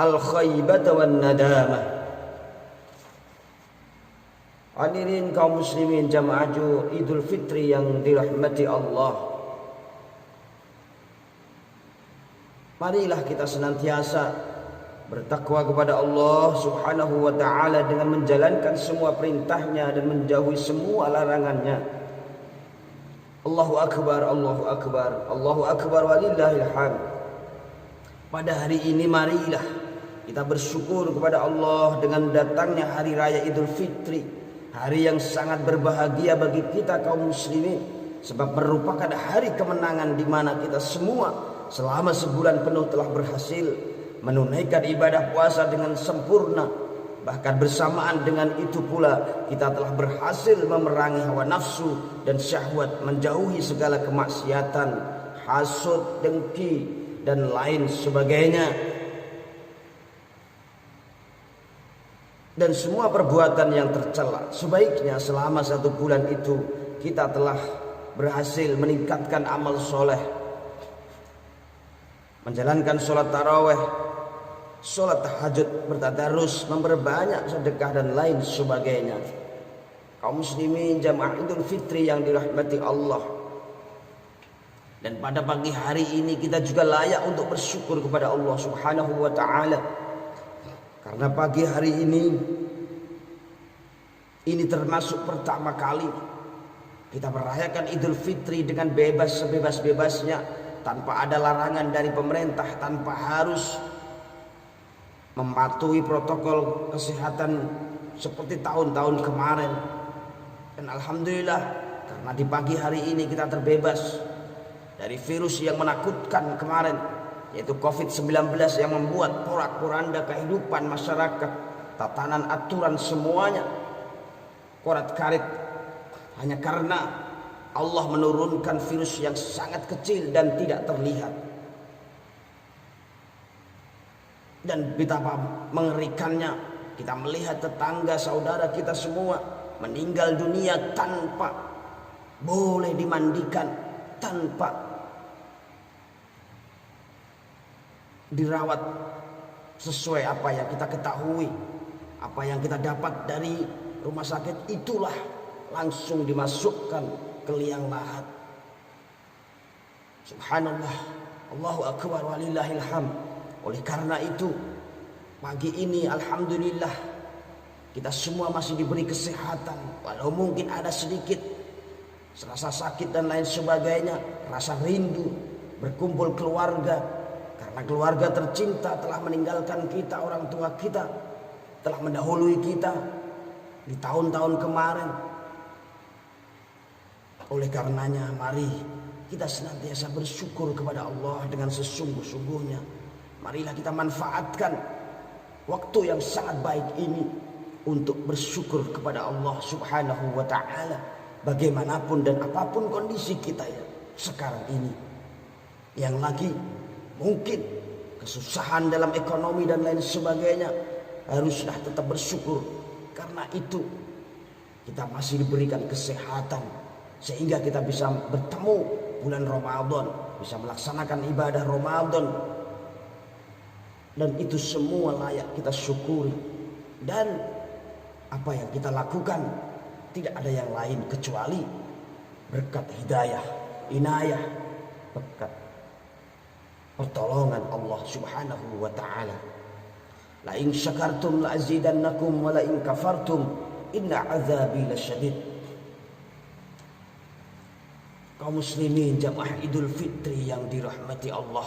[SPEAKER 2] الخيبة والندامة. Hadirin kaum muslimin jamaah Idul Fitri yang dirahmati Allah, marilah kita senantiasa bertakwa kepada Allah subhanahu wa ta'ala dengan menjalankan semua perintahnya dan menjauhi semua larangannya. Allahu akbar, Allahu akbar, Allahu akbar walillahil hamd. Pada hari ini marilah kita bersyukur kepada Allah dengan datangnya hari raya Idul Fitri, hari yang sangat berbahagia bagi kita kaum muslimin, sebab merupakan hari kemenangan di mana kita semua selama sebulan penuh telah berhasil menunaikan ibadah puasa dengan sempurna. Bahkan bersamaan dengan itu pula kita telah berhasil memerangi hawa nafsu dan syahwat, menjauhi segala kemaksiatan, hasud, dengki dan lain sebagainya. Dan semua perbuatan yang tercela. Sebaiknya selama satu bulan itu
[SPEAKER 3] kita telah berhasil meningkatkan amal soleh, menjalankan sholat taraweh, sholat tahajud, bertadarus, memperbanyak sedekah dan lain sebagainya. Kaum muslimin jamaah Idul Fitri yang dirahmati Allah, dan pada pagi hari ini kita juga layak untuk bersyukur kepada Allah Subhanahu wa ta'ala, karena pagi hari ini termasuk pertama kali kita merayakan Idul Fitri dengan bebas sebebas-bebasnya, tanpa ada larangan dari pemerintah, tanpa harus mematuhi protokol kesehatan seperti tahun-tahun kemarin. Dan alhamdulillah, karena di pagi hari ini kita terbebas dari virus yang menakutkan kemarin, yaitu COVID-19 yang membuat porak-poranda kehidupan masyarakat, tatanan aturan semuanya korat-karit, hanya karena Allah menurunkan virus yang sangat kecil dan tidak terlihat. Dan betapa mengerikannya kita melihat tetangga saudara kita semua meninggal dunia tanpa boleh dimandikan, tanpa dirawat sesuai apa yang kita ketahui, apa yang kita dapat dari rumah sakit, itulah langsung dimasukkan ke liang lahat. Subhanallah, Allahu akbar walillahil hamd. Oleh karena itu, pagi ini alhamdulillah kita semua masih diberi kesehatan, walau mungkin ada sedikit rasa sakit dan lain sebagainya, rasa rindu berkumpul keluarga, karena keluarga tercinta telah meninggalkan kita, orang tua kita telah mendahului kita di tahun-tahun kemarin. Oleh karenanya, mari kita senantiasa bersyukur kepada Allah dengan sesungguh-sungguhnya. Marilah kita manfaatkan waktu yang sangat baik ini untuk bersyukur kepada Allah Subhanahu wa ta'ala, bagaimanapun dan apapun kondisi kita ya sekarang ini. Yang lagi mungkin kesusahan dalam ekonomi dan lain sebagainya, haruslah tetap bersyukur, karena itu kita masih diberikan kesehatan sehingga kita bisa bertemu bulan Ramadan, bisa melaksanakan ibadah Ramadan, dan itu semua layak kita syukuri. Dan apa yang kita lakukan tidak ada yang lain kecuali berkat hidayah, inayah, berkat pertolongan Allah Subhanahu wa ta'ala. La in syakartum la azidannakum wa la in kafartum inna azabi lasyadid. Kaum muslimin jamaah Idul Fitri yang dirahmati Allah,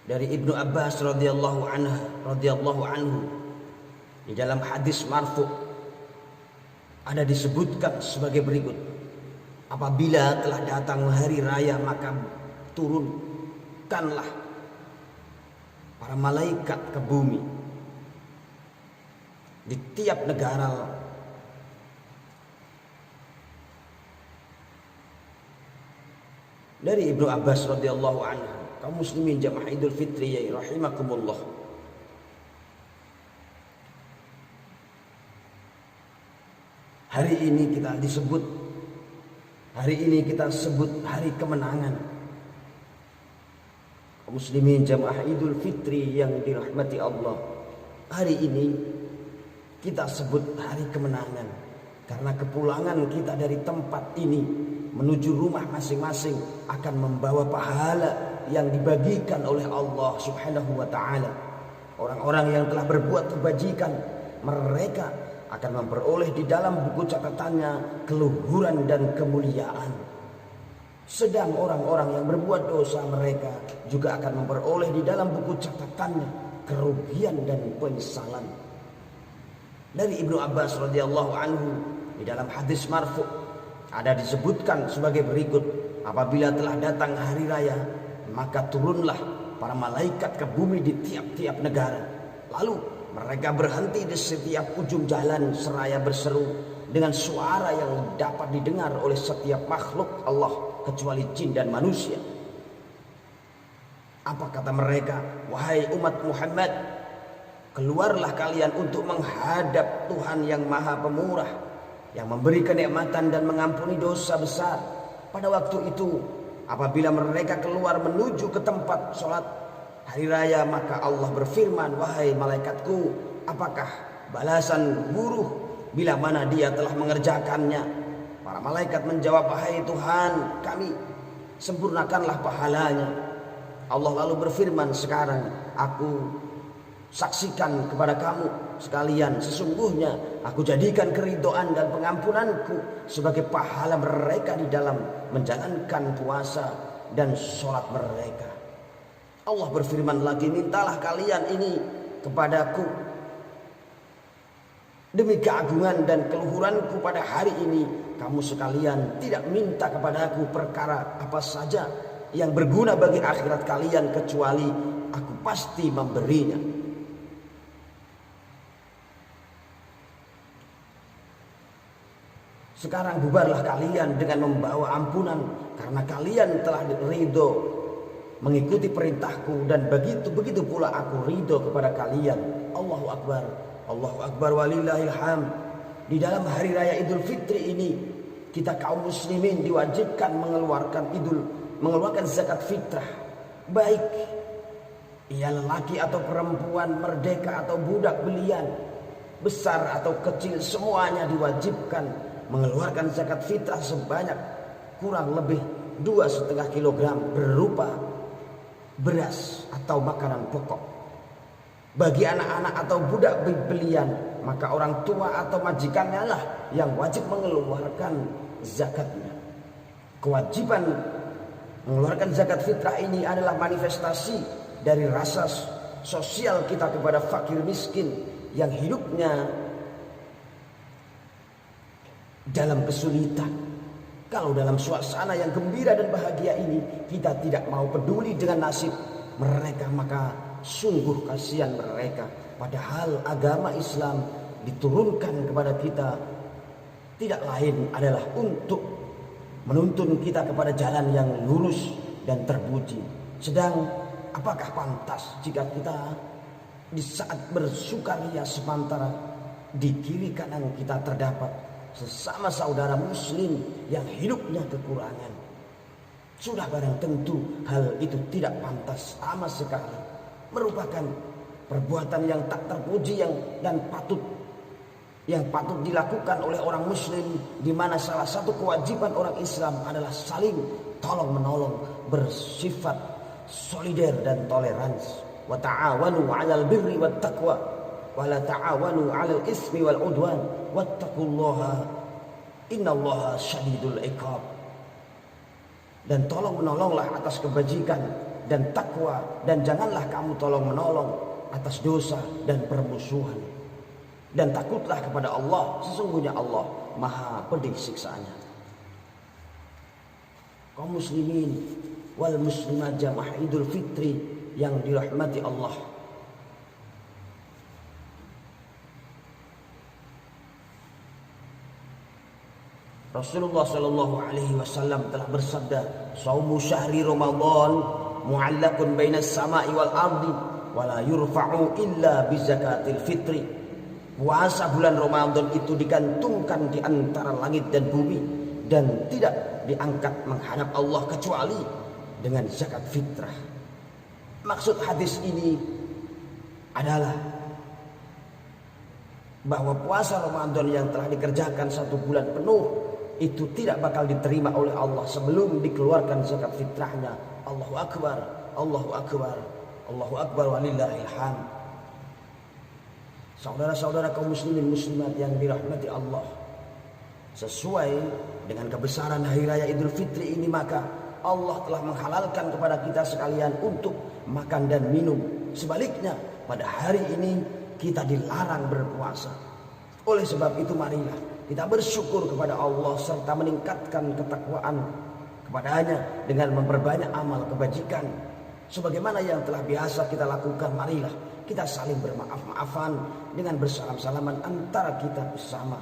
[SPEAKER 3] dari Ibnu Abbas radhiyallahu anhu di dalam hadis marfu ada disebutkan sebagai berikut: apabila telah datang hari raya, maka turunkanlah para malaikat ke bumi di tiap negara. Dari Ibnu Abbas radhiyallahu anhu, kaum muslimin jamaah Idul Fitri ya rahimakumullah, hari ini kita sebut hari kemenangan. Kaum muslimin jamaah Idul Fitri yang dirahmati Allah, hari ini kita sebut hari kemenangan karena kepulangan kita dari tempat ini menuju rumah masing-masing akan membawa pahala yang dibagikan oleh Allah Subhanahu wa ta'ala. Orang-orang yang telah berbuat kebajikan, mereka akan memperoleh di dalam buku catatannya keluhuran dan kemuliaan. Sedang orang-orang yang berbuat dosa, mereka juga akan memperoleh di dalam buku catatannya kerugian dan penyesalan. Dari Ibnu Abbas radhiyallahu anhu di dalam hadis marfu ada disebutkan sebagai berikut: apabila telah datang hari raya, maka turunlah para malaikat ke bumi di tiap-tiap negara. Lalu Mereka berhenti di setiap ujung jalan seraya berseru dengan suara yang dapat didengar oleh setiap makhluk Allah kecuali jin dan manusia. Apa kata mereka? Wahai umat Muhammad, keluarlah kalian untuk menghadap Tuhan yang Maha Pemurah, yang memberi kenikmatan dan mengampuni dosa besar. Pada waktu itu, apabila mereka keluar menuju ke tempat sholat hari raya, maka Allah berfirman, wahai malaikatku, apakah balasan buruh bila mana dia telah mengerjakannya? Para malaikat menjawab, wahai Tuhan kami, sempurnakanlah pahalanya. Allah lalu berfirman, sekarang aku saksikan kepada kamu sekalian, sesungguhnya aku jadikan keridhaan dan pengampunanku sebagai pahala mereka di dalam menjalankan puasa dan sholat mereka. Allah berfirman lagi, mintalah kalian ini kepadaku demi keagungan dan keluhuranku pada hari ini. Kamu sekalian tidak minta kepadaku perkara apa saja yang berguna bagi akhirat kalian, kecuali aku pasti memberinya. Sekarang bubarlah kalian dengan membawa ampunan, karena kalian telah ridho mengikuti perintahku, dan begitu pula aku ridho kepada kalian. Allahu Akbar, Allahu Akbar walillahil hamd. Di dalam hari raya Idul Fitri ini, kita kaum muslimin diwajibkan mengeluarkan zakat fitrah. Baik ia lelaki atau perempuan, merdeka atau budak belian, besar atau kecil, semuanya diwajibkan mengeluarkan zakat fitrah sebanyak kurang lebih 2,5 kilogram berupa beras atau makanan pokok. Bagi anak-anak atau budak belian, maka orang tua atau majikannya lah yang wajib mengeluarkan zakatnya. Kewajiban mengeluarkan zakat fitrah ini adalah manifestasi dari rasa sosial kita kepada fakir miskin yang hidupnya dalam kesulitan. Kalau dalam suasana yang gembira dan bahagia ini kita tidak mau peduli dengan nasib mereka, maka sungguh kasihan mereka. Padahal agama Islam diturunkan kepada kita tidak lain adalah untuk menuntun kita kepada jalan yang lurus dan terpuji. Sedang apakah pantas jika kita di saat bersukaria sementara di kiri kanan kita terdapat sesama saudara muslim yang hidupnya kekurangan? Sudah barang tentu hal itu tidak pantas sama sekali, merupakan perbuatan yang tak terpuji dan patut dilakukan oleh orang muslim, di mana salah satu kewajiban orang Islam adalah saling tolong menolong, bersifat solider dan toleransi. Wa ta'awanu 'alal birri wat taqwa wa la ta'awanu 'alal ismi wal 'udwan wattaqullaha innallaha syadidul iqab. Dan tolong menolonglah atas kebajikan dan takwa, dan janganlah kamu tolong menolong atas dosa dan permusuhan. Dan takutlah kepada Allah, sesungguhnya Allah Maha pedih siksaannya. Kaum muslimin wal muslimat jamaah Idul Fitri yang dirahmati Allah, Rasulullah sallallahu alaihi wasallam telah bersabda, "Shaumu syahri Ramadan mu'allaqun bainas sama'i wal ardi wa la yurfa'u illa bi zakatil fitri." Puasa bulan Ramadan itu digantungkan di antara langit dan bumi dan tidak diangkat menghadap Allah kecuali dengan zakat fitrah. Maksud hadis ini adalah bahwa puasa Ramadan yang telah dikerjakan 1 bulan penuh itu tidak bakal diterima oleh Allah sebelum dikeluarkan zakat fitrahnya. Allahu Akbar, Allahu Akbar, Allahu Akbar walillahil hamd. Saudara-saudara kaum muslimin muslimat yang dirahmati Allah, sesuai dengan kebesaran hari raya Idul Fitri ini, maka Allah telah menghalalkan kepada kita sekalian untuk makan dan minum. Sebaliknya pada hari ini kita dilarang berpuasa. Oleh sebab itu marilah kita bersyukur kepada Allah serta meningkatkan ketakwaan kepadanya dengan memperbanyak amal kebajikan, Sebagaimana yang telah biasa kita lakukan, marilah kita saling bermaaf-maafan dengan bersalam-salaman antara kita bersama.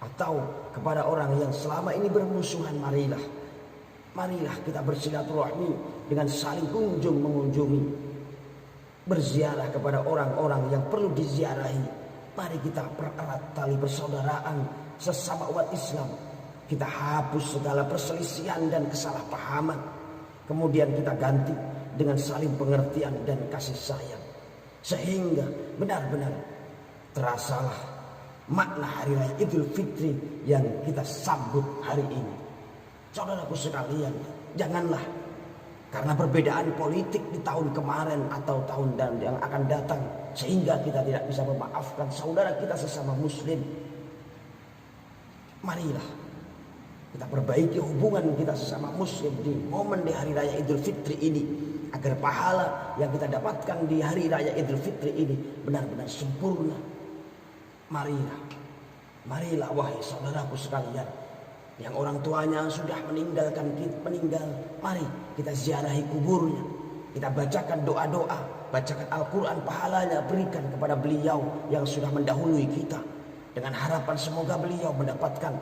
[SPEAKER 3] Atau kepada orang yang selama ini bermusuhan, marilah kita bersilaturahmi dengan saling kunjung mengunjungi. Berziarah kepada orang-orang yang perlu diziarahi. Mari kita pererat tali persaudaraan sesama umat Islam. Kita hapus segala perselisihan dan kesalahpahaman. Kemudian kita ganti dengan saling pengertian dan kasih sayang. Sehingga benar-benar terasalah makna hari raya Idul Fitri yang kita sambut hari ini. Saudaraku sekalian, janganlah karena perbedaan politik di tahun kemarin atau tahun yang akan datang sehingga kita tidak bisa memaafkan saudara kita sesama muslim. Marilah kita perbaiki hubungan kita sesama muslim di momen di hari raya Idul Fitri ini, agar pahala yang kita dapatkan di hari raya Idul Fitri ini benar-benar sempurna. Marilah wahai saudaraku sekalian, yang orang tuanya sudah meninggal, mari kita ziarahi kuburnya. Kita bacakan doa-doa, bacakan Al-Quran, pahalanya berikan kepada beliau yang sudah mendahului kita. Dengan harapan semoga beliau mendapatkan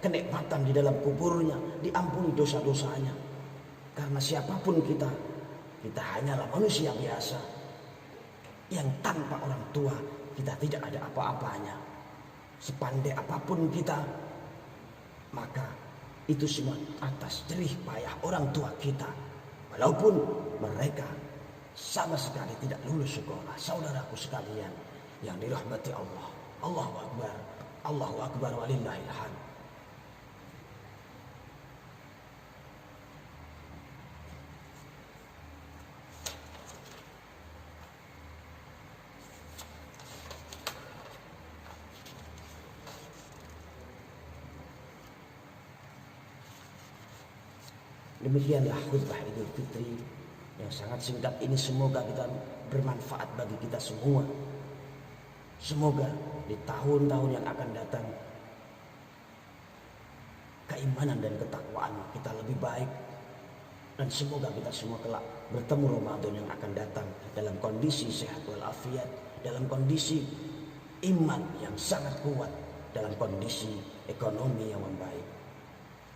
[SPEAKER 3] kenikmatan di dalam kuburnya, diampuni dosa-dosanya. Karena siapapun kita hanyalah manusia biasa yang tanpa orang tua kita tidak ada apa-apanya. Sepandai apapun kita, maka itu semua atas jerih payah orang tua kita. Walaupun mereka sama sekali tidak lulus sekolah. Saudaraku sekalian yang dirahmati Allah, Allahu Akbar, Allahu Akbar walillahil hamd. Demikianlah khutbah Idul Fitri yang sangat singkat ini. Semoga kita bermanfaat bagi kita semua. Semoga di tahun-tahun yang akan datang keimanan dan ketakwaan kita lebih baik. Dan semoga kita semua kelak bertemu Ramadan yang akan datang dalam kondisi sehat walafiat, dalam kondisi iman yang sangat kuat, dalam kondisi ekonomi yang membaik.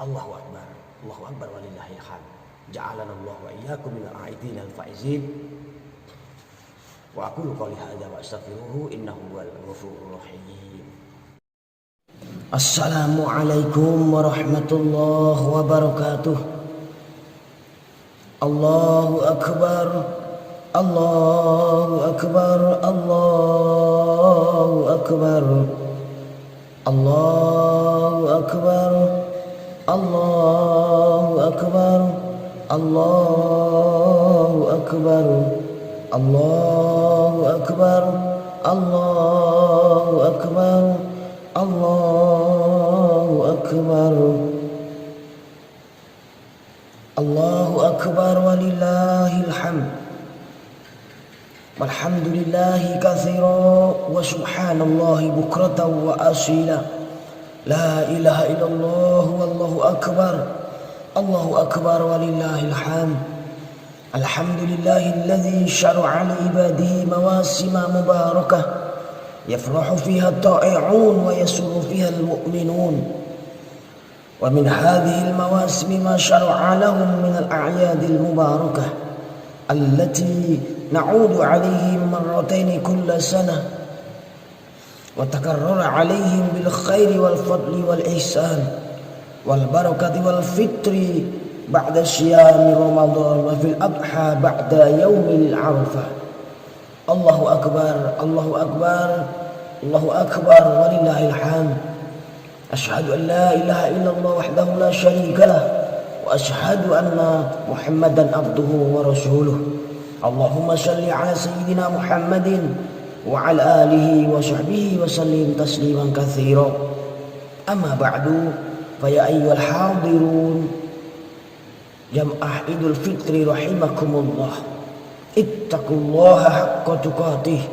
[SPEAKER 3] Allahu Akbar, Allahu Akbar walillahil hamd. Ja'alana Allah wa iyyakum minal aidin al-faizin. Wa aqulu qouli hadza wa astaghfiruhu innahu huwal ghafurur rahim. Assalamualaikum warahmatullahi wabarakatuh. Allahu Akbar, Allahu Akbar, Allahu Akbar, Allahu Akbar, Allahu Akbar, Allahu Akbar, Allahu Akbar, Allahu Akbar, Allahu Akbar, Allahu Akbar walillahil hamd. Walhamdulillahi katsira wa subhanallahi bukratan wa asila. La ilaha illallah wallahu akbar. Allahu akbar walillahil hamd. Alhamdulillahilladzi syara'a li ibadihi mawasima mubarakah yafrahu fiha at-ta'i'un wa yasurru fiha al-mu'minun. Wa min hadhihi al-mawasim ma syara'a lahum min al-a'yad al-mubarakah allati na'udu 'alayhim marratayn kulla sanah wa takarrara 'alayhim bil khairi wal fadli wal ihsan wal barakati wal fitri ba'da syiyami Ramadan wa fil adha ba'da yaumil arafah. Allahu akbar, Allahu akbar, Allahu akbar walillahil hamd. Asyhadu an la ilaha illallah wahdahu la syarika lah wa asyhadu anna Muhammadan abduhu wa rasuluh. Allahumma shalli ala sayyidina Muhammadin wa ala alihi wa sahbihi wa sallim tasliman katsira. Amma ba'du, fa ya ayyuhal hadirun jam'ah Idul Fitri rahimakumullah. Ittaqullaha haqqa tuqatih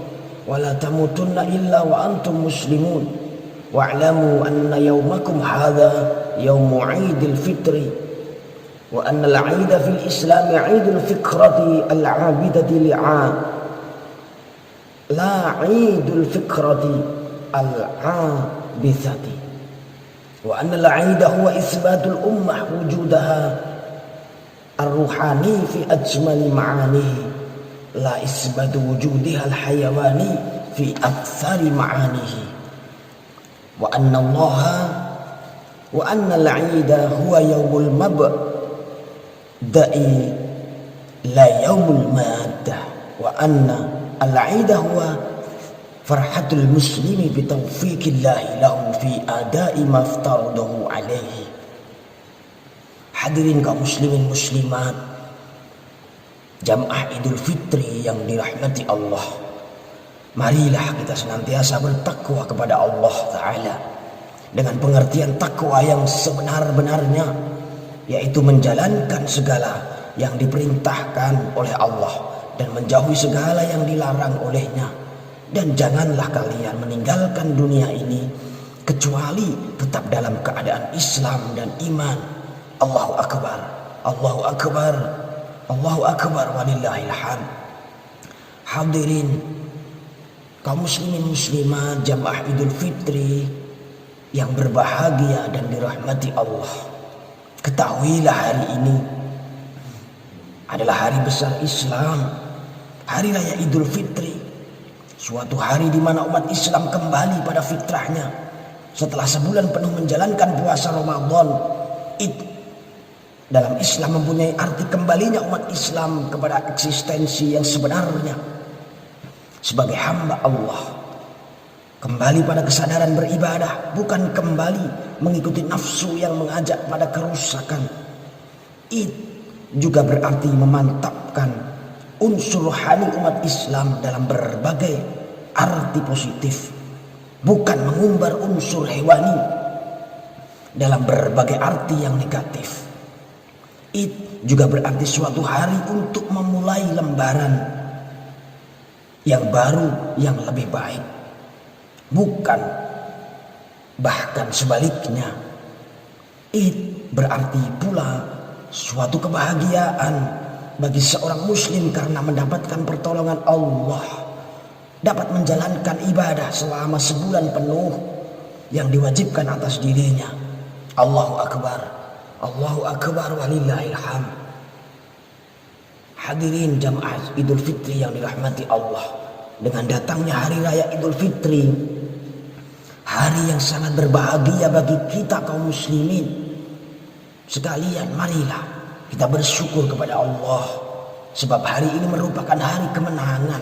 [SPEAKER 3] wa la tamutunna illa wa antum muslimun. Wa'lamu anna yawmakum hadha yawmu 'idil fitri wa anna al-'ida fil Islam 'idul fikrati al-'abidati la 'idul fikrati al-'abithati wa anna al-'ida huwa isbatul ummah wujudaha ar-ruhani fi ajmali ma'anihi la isbatu wujudiha al-hayawani fi aktsari ma'anihi wa anna al-'ida huwa yawmul mabda'i la yawmul maddah wa anna al-'ida huwa farhatul muslimi bi taufiqillahi lahu fi ada'i ma aftaradahu alaihi. Hadirin kaum muslimin muslimat, Jamaah Idul Fitri yang dirahmati Allah, marilah kita senantiasa bertakwa kepada Allah Ta'ala dengan pengertian takwa yang sebenar-benarnya, yaitu menjalankan segala yang diperintahkan oleh Allah dan menjauhi segala yang dilarang olehnya. Dan janganlah kalian meninggalkan dunia ini kecuali tetap dalam keadaan Islam dan iman. Allahu Akbar, Allahu Akbar, Allahu Akbar, walillahil hamd. Hadirin kaum muslimin muslimat Jamaah Idul Fitri yang berbahagia dan dirahmati Allah, ketahuilah hari ini adalah hari besar Islam, hari raya Idul Fitri, suatu hari di mana umat Islam kembali pada fitrahnya setelah sebulan penuh menjalankan puasa Ramadan. Dalam Islam mempunyai arti kembalinya umat Islam kepada eksistensi yang sebenarnya sebagai hamba Allah, kembali pada kesadaran beribadah, bukan kembali mengikuti nafsu yang mengajak pada kerusakan. Id juga berarti memantapkan unsur rohani umat Islam dalam berbagai arti positif, bukan mengumbar unsur hewani dalam berbagai arti yang negatif. Id juga berarti suatu hari untuk memulai lembaran yang baru, yang lebih baik, bukan bahkan sebaliknya. Id berarti pula suatu kebahagiaan bagi seorang muslim karena mendapatkan pertolongan Allah, dapat menjalankan ibadah selama sebulan penuh yang diwajibkan atas dirinya. Allahu Akbar, Allahu Akbar, walillahil hamd. Hadirin Jamaah Idul Fitri yang dirahmati Allah, dengan datangnya hari raya Idul Fitri, hari yang sangat berbahagia bagi kita kaum muslimin sekalian, marilah kita bersyukur kepada Allah, sebab hari ini merupakan hari kemenangan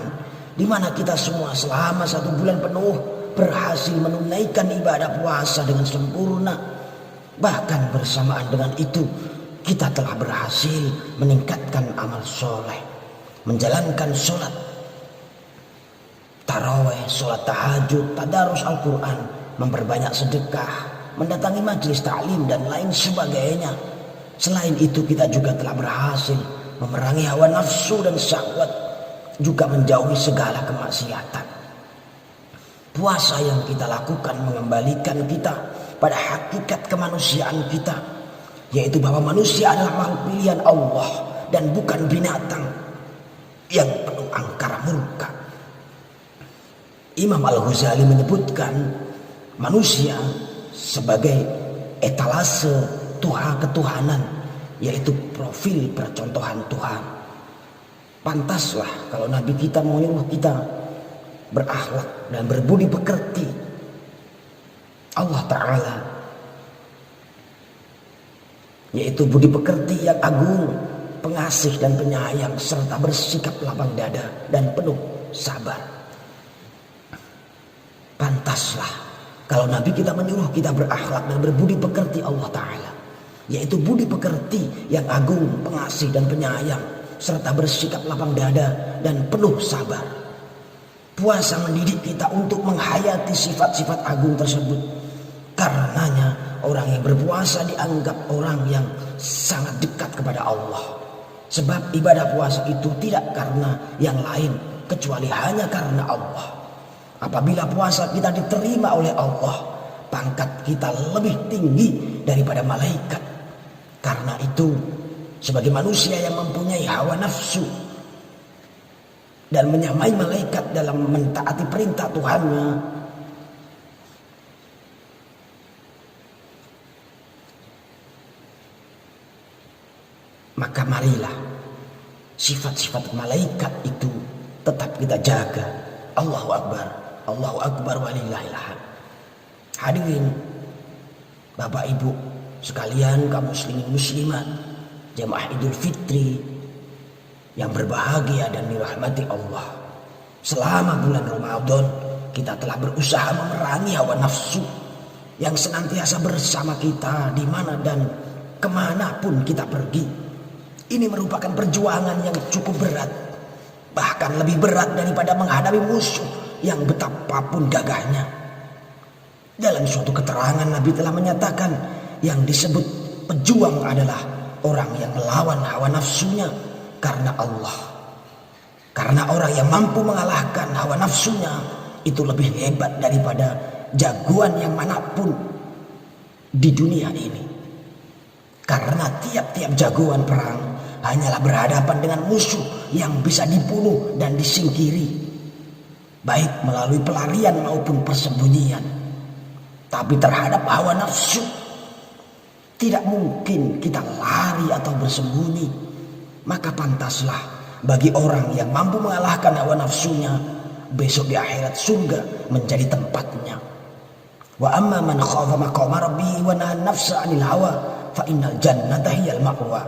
[SPEAKER 3] di mana kita semua selama 1 bulan penuh berhasil menunaikan ibadah puasa dengan sempurna. Bahkan bersamaan dengan itu kita telah berhasil meningkatkan amal soleh, menjalankan sholat tarawih, sholat tahajud, tadarus Al-Quran, memperbanyak sedekah, mendatangi majelis ta'lim dan lain sebagainya. Selain itu kita juga telah berhasil memerangi hawa nafsu dan syahwat, juga menjauhi segala kemaksiatan. Puasa yang kita lakukan mengembalikan kita pada hakikat kemanusiaan kita, yaitu bahwa manusia adalah makhluk pilihan Allah dan bukan binatang yang penuh angkara murka. Imam Al-Ghazali menyebutkan manusia sebagai etalase ketuhanan, yaitu profil percontohan Tuhan. Pantaslah kalau Nabi kita menyuruh kita berakhlak dan berbudi pekerti. Allah Ta'ala, yaitu budi pekerti yang agung, pengasih dan penyayang, serta bersikap lapang dada dan penuh sabar. Pantaslah kalau Nabi kita menyuruh kita berakhlak dan berbudi pekerti Allah Ta'ala, yaitu budi pekerti yang agung, pengasih dan penyayang, serta bersikap lapang dada dan penuh sabar. Puasa mendidik kita untuk menghayati sifat-sifat agung tersebut. Karenanya orang yang berpuasa dianggap orang yang sangat dekat kepada Allah. Sebab ibadah puasa itu tidak karena yang lain kecuali hanya karena Allah. Apabila puasa kita diterima oleh Allah, pangkat kita lebih tinggi daripada malaikat. Karena itu sebagai manusia yang mempunyai hawa nafsu dan menyamai malaikat dalam mentaati perintah Tuhannya, maka marilah sifat-sifat malaikat itu tetap kita jaga. Allahu Akbar, Allahu Akbar walillahil hamd. Hadirin Bapak Ibu sekalian, kaum muslimin muslimat, jamaah Idul Fitri yang berbahagia dan dirahmati Allah. Selama bulan Ramadan kita telah berusaha memerangi hawa nafsu yang senantiasa bersama kita di mana dan kemanapun kita pergi. Ini merupakan perjuangan yang cukup berat, bahkan lebih berat daripada menghadapi musuh yang betapapun gagahnya. Dalam suatu keterangan Nabi telah menyatakan yang disebut pejuang adalah orang yang melawan hawa nafsunya karena Allah. Karena orang yang mampu mengalahkan hawa nafsunya itu lebih hebat daripada jagoan yang manapun di dunia ini. Karena tiap-tiap jagoan perang hanyalah berhadapan dengan musuh yang bisa dibunuh dan disingkiri, baik melalui pelarian maupun persembunyian. Tapi terhadap hawa nafsu tidak mungkin kita lari atau bersembunyi. Maka pantaslah bagi orang yang mampu mengalahkan hawa nafsunya, besok di akhirat surga menjadi tempatnya. Wa amma man khafa maqama rabbih wa nahan nafsa 'anil hawa fa innal jannata hiyal ma'wa.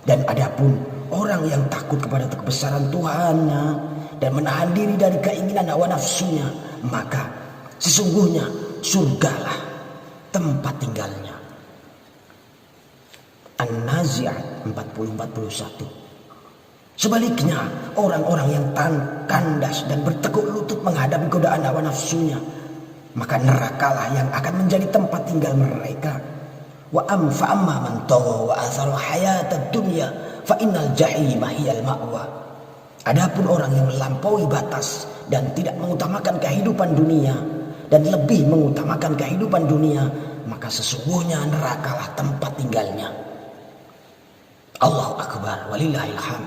[SPEAKER 3] Dan adapun orang yang takut kepada kebesaran Tuhannya dan menahan diri dari keinginan hawa nafsunya, maka sesungguhnya surgalah tempat tinggalnya. An-Nazi'at 40-41. Sebaliknya, orang-orang yang kandas dan bertekuk lutut menghadapi godaan hawa nafsunya, maka nerakalah yang akan menjadi tempat tinggal mereka. Wa amma man tagha wa athara hayatad dunya fa innal jahima hiyal ma'wa. Adapun orang yang melampaui batas dan tidak mengutamakan kehidupan dunia dan lebih mengutamakan kehidupan dunia, maka sesungguhnya nerakalah tempat tinggalnya. Allahu Akbar walillahil hamd.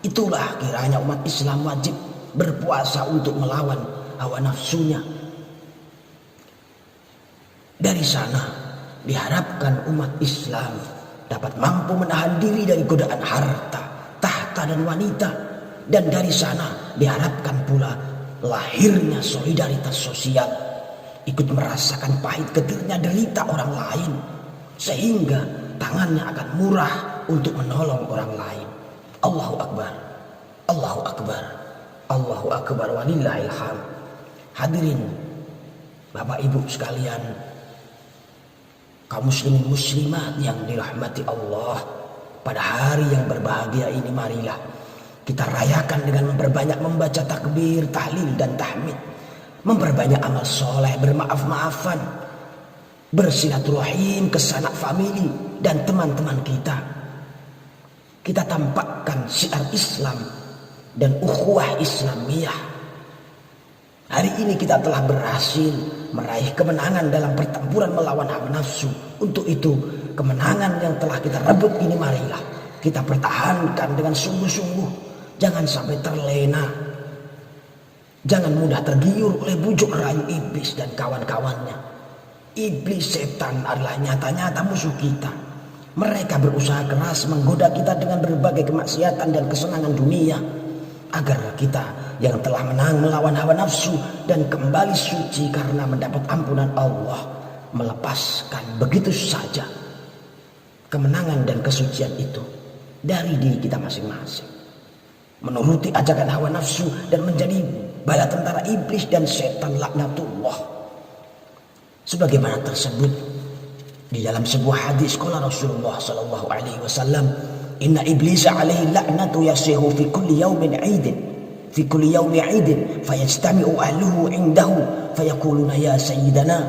[SPEAKER 3] Itulah kiranya umat Islam wajib berpuasa untuk melawan hawa nafsunya. Dari sana diharapkan umat Islam dapat mampu menahan diri dari godaan harta, tahta dan wanita. Dan dari sana diharapkan pula lahirnya solidaritas sosial, ikut merasakan pahit getirnya derita orang lain, sehingga tangannya akan murah untuk menolong orang lain. Allahu Akbar, Allahu Akbar, Allahu Akbar walillahil hamd. Hadirin Bapak Ibu sekalian, kaum muslimin muslimat yang dirahmati Allah, pada hari yang berbahagia ini marilah kita rayakan dengan memperbanyak membaca takbir, tahlil dan tahmid, memperbanyak amal soleh, bermaaf-maafan, bersilaturahim ke sanak famili dan teman-teman kita. Kita tampakkan syiar Islam dan ukhuwah Islamiyah. Hari ini kita telah berhasil meraih kemenangan dalam pertempuran melawan hawa nafsu. Untuk itu, kemenangan yang telah kita rebut ini marilah kita pertahankan dengan sungguh-sungguh. Jangan sampai terlena. Jangan mudah tergiur oleh bujuk rayu iblis dan kawan-kawannya. Iblis, setan adalah nyata-nyata musuh kita. Mereka berusaha keras menggoda kita dengan berbagai kemaksiatan dan kesenangan dunia, agar kita yang telah menang melawan hawa nafsu dan kembali suci karena mendapat ampunan Allah, melepaskan begitu saja kemenangan dan kesucian itu dari diri kita masing-masing, menuruti ajakan hawa nafsu dan menjadi bala tentara iblis dan setan laknatullah. Sebagaimana tersebut di dalam sebuah hadis qala Rasulullah sallallahu alaihi wasallam, inna iblis alaihi la'natu yasihu fi kulli yawmin 'idin fi kulli yawmi 'idin fayajtami'u ahluhu 'indahu fayaquluna ya sayyidana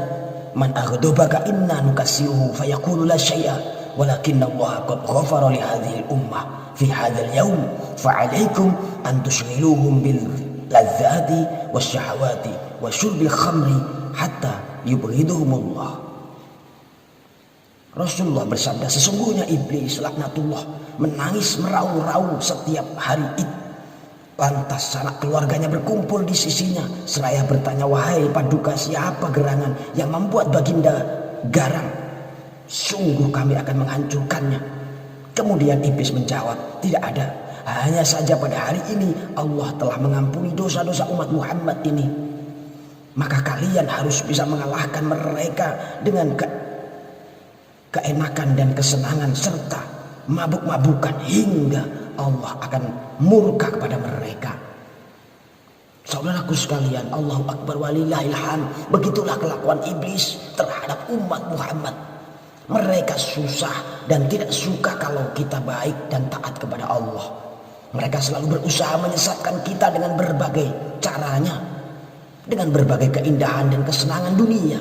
[SPEAKER 3] man aghdabaka inna nukassiruhu fayaqulu la syai'a walakinna Allah qad ghafara li hadhihi al-ummah fi hadzal yawm fa'alaikum an tushghiluhum bil ladzati wasyahawati wa syurbil khamri hatta yubghiduhumullah. Rasulullah bersabda, sesungguhnya iblis laknatullah menangis meraung-raung setiap hari Id. Lantas sanak keluarganya berkumpul di sisinya seraya bertanya, "Wahai paduka, siapa gerangan yang membuat baginda garang? Sungguh kami akan menghancurkannya." Kemudian iblis menjawab, "Tidak ada. Hanya saja pada hari ini Allah telah mengampuni dosa-dosa umat Muhammad ini. Maka kalian harus bisa mengalahkan mereka dengan keenakan dan kesenangan serta mabuk-mabukan hingga Allah akan murka kepada mereka." Saudaraku sekalian, Allahu Akbar walillahil hamd. Begitulah kelakuan iblis terhadap umat Muhammad. Mereka susah dan tidak suka kalau kita baik dan taat kepada Allah. Mereka selalu berusaha menyesatkan kita dengan berbagai caranya, dengan berbagai keindahan dan kesenangan dunia,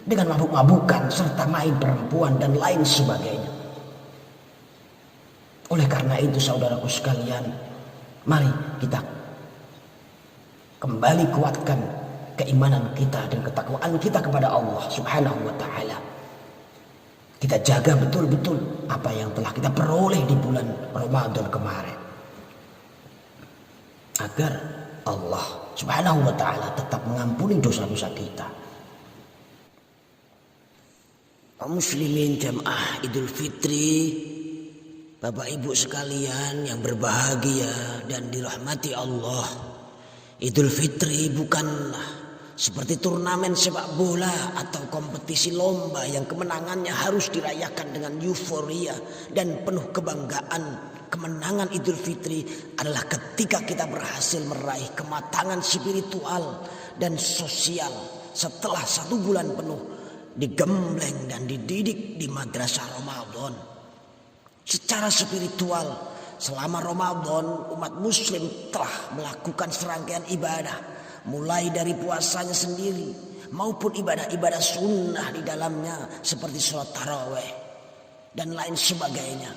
[SPEAKER 3] dengan mabuk-mabukan serta main perempuan dan lain sebagainya. Oleh karena itu saudaraku sekalian, mari kita kembali kuatkan keimanan kita dan ketakwaan kita kepada Allah Subhanahu wa ta'ala. Kita jaga betul-betul apa yang telah kita peroleh di bulan Ramadan kemarin, agar Allah Subhanahu wa ta'ala tetap mengampuni dosa-dosa kita.
[SPEAKER 2] Kaum muslimin jamaah Idul Fitri, Bapak Ibu sekalian yang berbahagia dan dirahmati Allah, Idul Fitri bukanlah seperti turnamen sepak bola atau kompetisi lomba yang kemenangannya harus dirayakan dengan euforia dan penuh kebanggaan. Kemenangan Idul Fitri adalah ketika kita berhasil meraih kematangan spiritual dan sosial setelah 1 bulan penuh digembleng dan dididik di madrasah Ramadan. Secara spiritual, selama Ramadan umat muslim telah melakukan serangkaian ibadah, mulai dari puasanya sendiri maupun ibadah-ibadah sunnah di dalamnya seperti sholat taraweh dan lain sebagainya.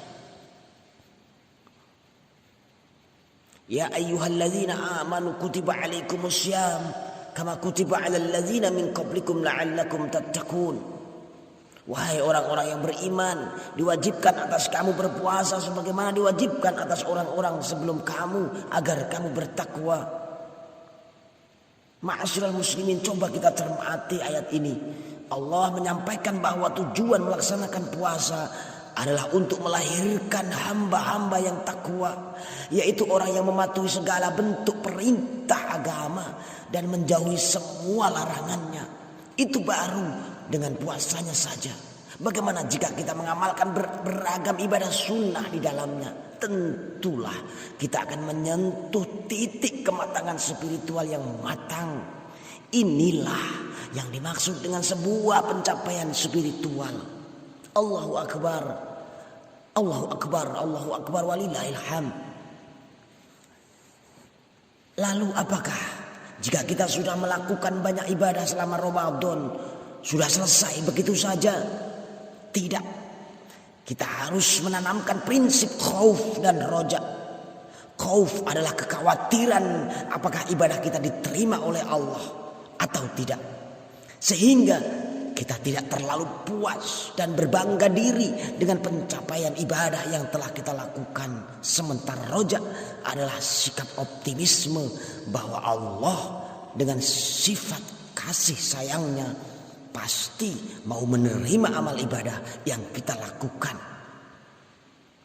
[SPEAKER 2] Ya ayyuhalladzina amanu kutiba alaikumussyam kama kutiba alal ladzina min qablikum la'allakum tattaqun. Wahai orang-orang yang beriman, diwajibkan atas kamu berpuasa sebagaimana diwajibkan atas orang-orang sebelum kamu agar kamu bertakwa. Ma'asyiral muslimin, coba kita cermati ayat ini. Allah menyampaikan bahwa tujuan melaksanakan puasa adalah untuk melahirkan hamba-hamba yang takwa, yaitu orang yang mematuhi segala bentuk perintah agama dan menjauhi semua larangannya. Itu baru dengan puasanya saja. Bagaimana jika kita mengamalkan beragam ibadah sunnah di dalamnya? Tentulah kita akan menyentuh titik kematangan spiritual yang matang. Inilah yang dimaksud dengan sebuah pencapaian spiritual. Allahu Akbar, Allahu Akbar, Allahu Akbar walillahil hamd. Lalu apakah jika kita sudah melakukan banyak ibadah selama Ramadan sudah selesai begitu saja? Tidak. Kita harus menanamkan prinsip khauf dan roja. Khauf adalah kekhawatiran apakah ibadah kita diterima oleh Allah atau tidak, sehingga kita tidak terlalu puas dan berbangga diri dengan pencapaian ibadah yang telah kita lakukan. Sementara roja adalah sikap optimisme bahwa Allah dengan sifat kasih sayangnya pasti mau menerima amal ibadah yang kita lakukan.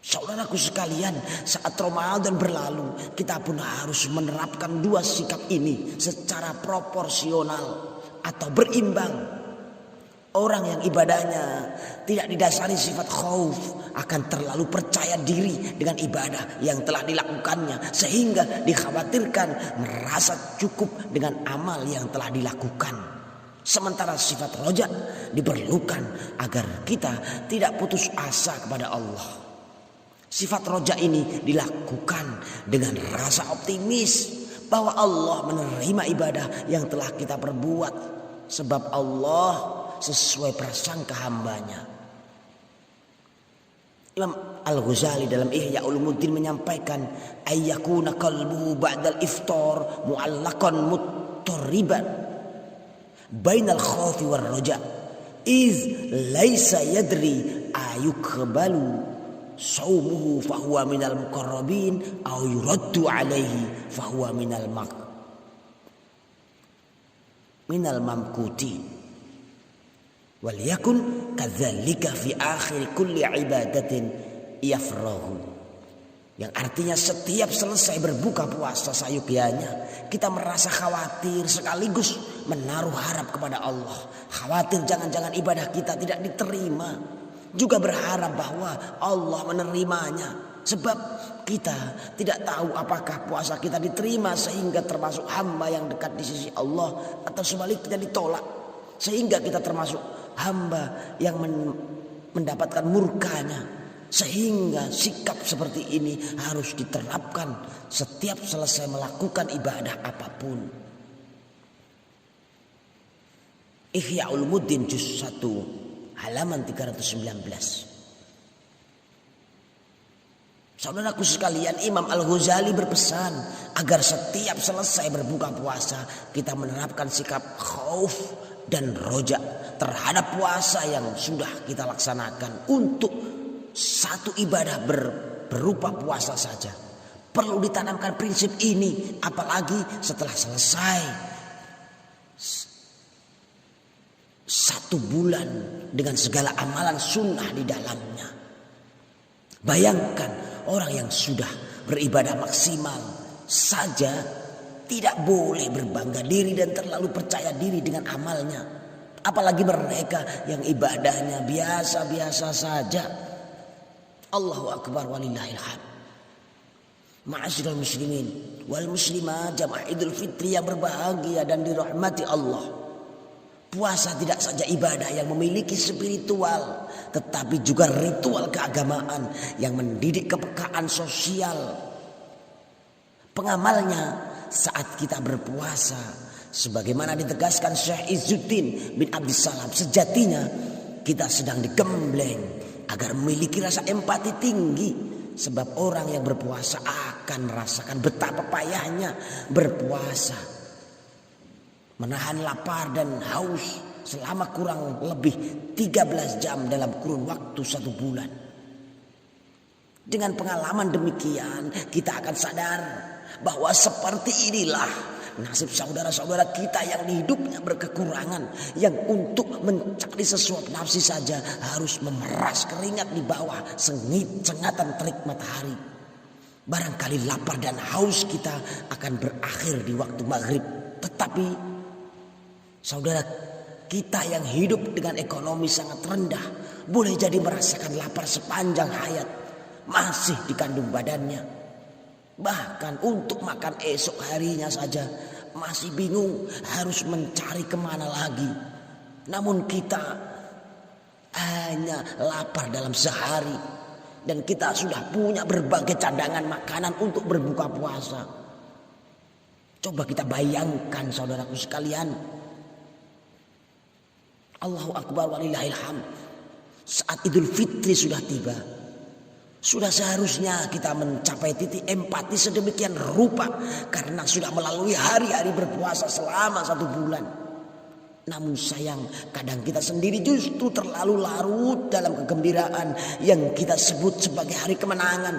[SPEAKER 2] Saudaraku sekalian, saat Ramadan berlalu, kita pun harus menerapkan 2 sikap ini secara proporsional atau berimbang. Orang yang ibadahnya tidak didasari sifat khauf akan terlalu percaya diri dengan ibadah yang telah dilakukannya, sehingga dikhawatirkan merasa cukup dengan amal yang telah dilakukan. Sementara sifat roja diperlukan agar kita tidak putus asa kepada Allah. Sifat roja ini dilakukan dengan rasa optimis bahwa Allah menerima ibadah yang telah kita perbuat, sebab Allah sesuai prasangka hambanya. Imam Al-Ghazali dalam Ihya Ulumuddin menyampaikan, ayyakuna qalbuhu ba'dal iftar mu'allaqan muttarriban bainal khawfi war raja iz laisa yadri ayukbalu saumuhu fahuwa minal muqarrabin aw yuraddu alaihi fahuwa minal mamkutin. Wal yakun kadzalika fi akhir kulli ibadatin yafrahu. Yang artinya setiap selesai berbuka puasa sayukyanya kita merasa khawatir sekaligus menaruh harap kepada Allah. Khawatir jangan-jangan ibadah kita tidak diterima. Juga berharap bahwa Allah menerimanya. Sebab kita tidak tahu apakah puasa kita diterima sehingga termasuk hamba yang dekat di sisi Allah, atau sebaliknya ditolak sehingga kita termasuk hamba yang mendapatkan murkanya. Sehingga sikap seperti ini harus diterapkan setiap selesai melakukan ibadah apapun. Ihya Ulumuddin juz 1 halaman 319. Saudaraku sekalian, Imam Al-Ghazali berpesan agar setiap selesai berbuka puasa kita menerapkan sikap khauf dan roja terhadap puasa yang sudah kita laksanakan. Untuk satu ibadah berupa puasa saja perlu ditanamkan prinsip ini, apalagi setelah selesai 1 bulan dengan segala amalan sunnah di dalamnya. Bayangkan orang yang sudah beribadah maksimal saja tidak boleh berbangga diri dan terlalu percaya diri dengan amalnya, apalagi mereka yang ibadahnya biasa-biasa saja. Allahu akbar walillahil hamd. Ma'asyiral muslimin wal muslimat jamaah Idul Fitri yang berbahagia dan dirahmati Allah. Puasa tidak saja ibadah yang memiliki spiritual, tetapi juga ritual keagamaan yang mendidik kepekaan sosial. Pengamalnya saat kita berpuasa, sebagaimana ditegaskan Syekh Izzuddin bin Abdissalam, sejatinya kita sedang digembleng agar memiliki rasa empati tinggi. Sebab orang yang berpuasa akan merasakan betapa payahnya berpuasa, menahan lapar dan haus selama kurang lebih 13 jam dalam kurun waktu 1 bulan. Dengan pengalaman demikian kita akan sadar bahwa seperti inilah nasib saudara-saudara kita yang hidupnya berkekurangan, yang untuk mencari sesuatu nafsi saja harus memeras keringat di bawah sengatan terik matahari. Barangkali lapar dan haus kita akan berakhir di waktu maghrib. Tetapi saudara kita yang hidup dengan ekonomi sangat rendah boleh jadi merasakan lapar sepanjang hayat, masih dikandung badannya. Bahkan untuk makan esok harinya saja masih bingung harus mencari kemana lagi. Namun kita hanya lapar dalam sehari dan kita sudah punya berbagai cadangan makanan untuk berbuka puasa. Coba kita bayangkan saudaraku sekalian. Allahu akbar walillahil hamd. Saat Idul Fitri sudah tiba, sudah seharusnya kita mencapai titik empati sedemikian rupa karena sudah melalui hari-hari berpuasa selama 1 bulan. Namun sayang, kadang kita sendiri justru terlalu larut dalam kegembiraan yang kita sebut sebagai hari kemenangan.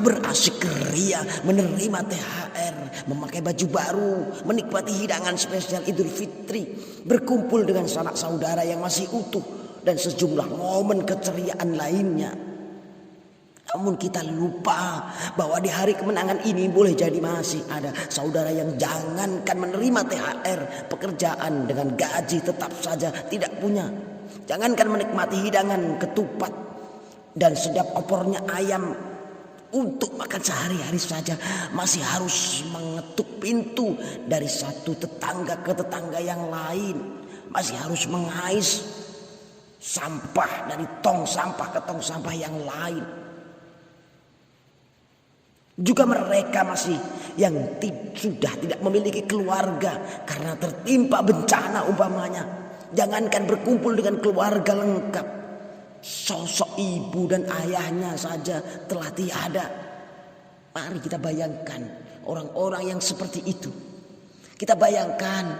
[SPEAKER 2] Berasik ria, menerima THR, memakai baju baru, menikmati hidangan spesial Idul Fitri, berkumpul dengan sanak saudara yang masih utuh, dan sejumlah momen keceriaan lainnya. Namun kita lupa bahwa di hari kemenangan ini boleh jadi masih ada saudara yang jangankan menerima THR, pekerjaan dengan gaji tetap saja tidak punya. Jangankan menikmati hidangan ketupat dan sedap opornya ayam untuk makan sehari-hari saja, masih harus mengetuk pintu dari satu tetangga ke tetangga yang lain. Masih harus mengais sampah dari tong sampah ke tong sampah yang lain. Juga mereka masih yang sudah tidak memiliki keluarga karena tertimpa bencana umpamanya. Jangankan berkumpul dengan keluarga lengkap, sosok ibu dan ayahnya saja telah tiada. Mari kita bayangkan orang-orang yang seperti itu. Kita bayangkan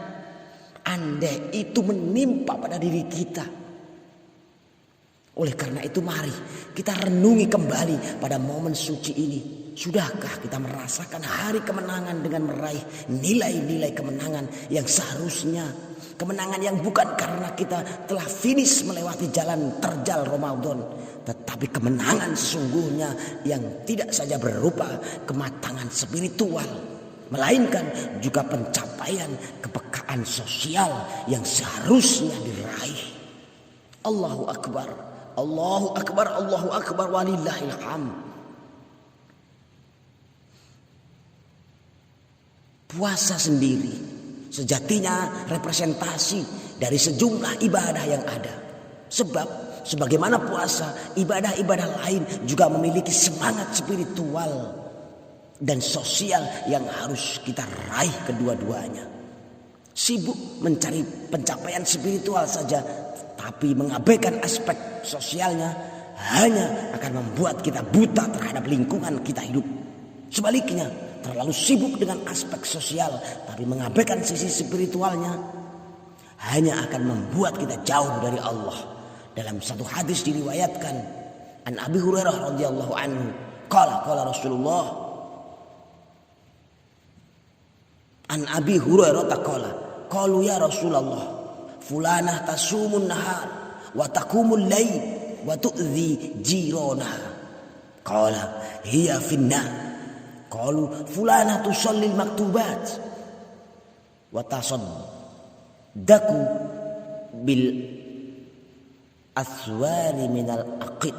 [SPEAKER 2] andai itu menimpa pada diri kita.
[SPEAKER 3] Oleh karena itu mari kita renungi kembali pada momen suci ini. Sudahkah kita merasakan hari kemenangan dengan meraih nilai-nilai kemenangan yang seharusnya, kemenangan yang bukan karena kita telah finish melewati jalan terjal Ramadan, tetapi kemenangan sesungguhnya yang tidak saja berupa kematangan spiritual, melainkan juga pencapaian kepekaan sosial yang seharusnya diraih. Allahu Akbar, Allahu Akbar, Allahu Akbar, walillahil hamd. Puasa sendiri sejatinya representasi dari sejumlah ibadah yang ada. Sebab sebagaimana puasa, ibadah-ibadah lain juga memiliki semangat spiritual dan sosial yang harus kita raih kedua-duanya. Sibuk mencari pencapaian spiritual saja, tapi mengabaikan aspek sosialnya hanya akan membuat kita buta terhadap lingkungan kita hidup. Sebaliknya, terlalu sibuk dengan aspek sosial tapi mengabaikan sisi spiritualnya hanya akan membuat kita jauh dari Allah. Dalam satu hadis diriwayatkan an Abi Hurairah radhiyallahu anhu, qala Rasulullah, an Abi Hurairah taqala, qalu ya Rasulullah, fulanah tasumun nahar wa taqumul lail wa tu'dhi jiranah. Qala hiya finnar. Qalu fulanah tusallil maktubat wa tasaddaqu bil aswari minal aqid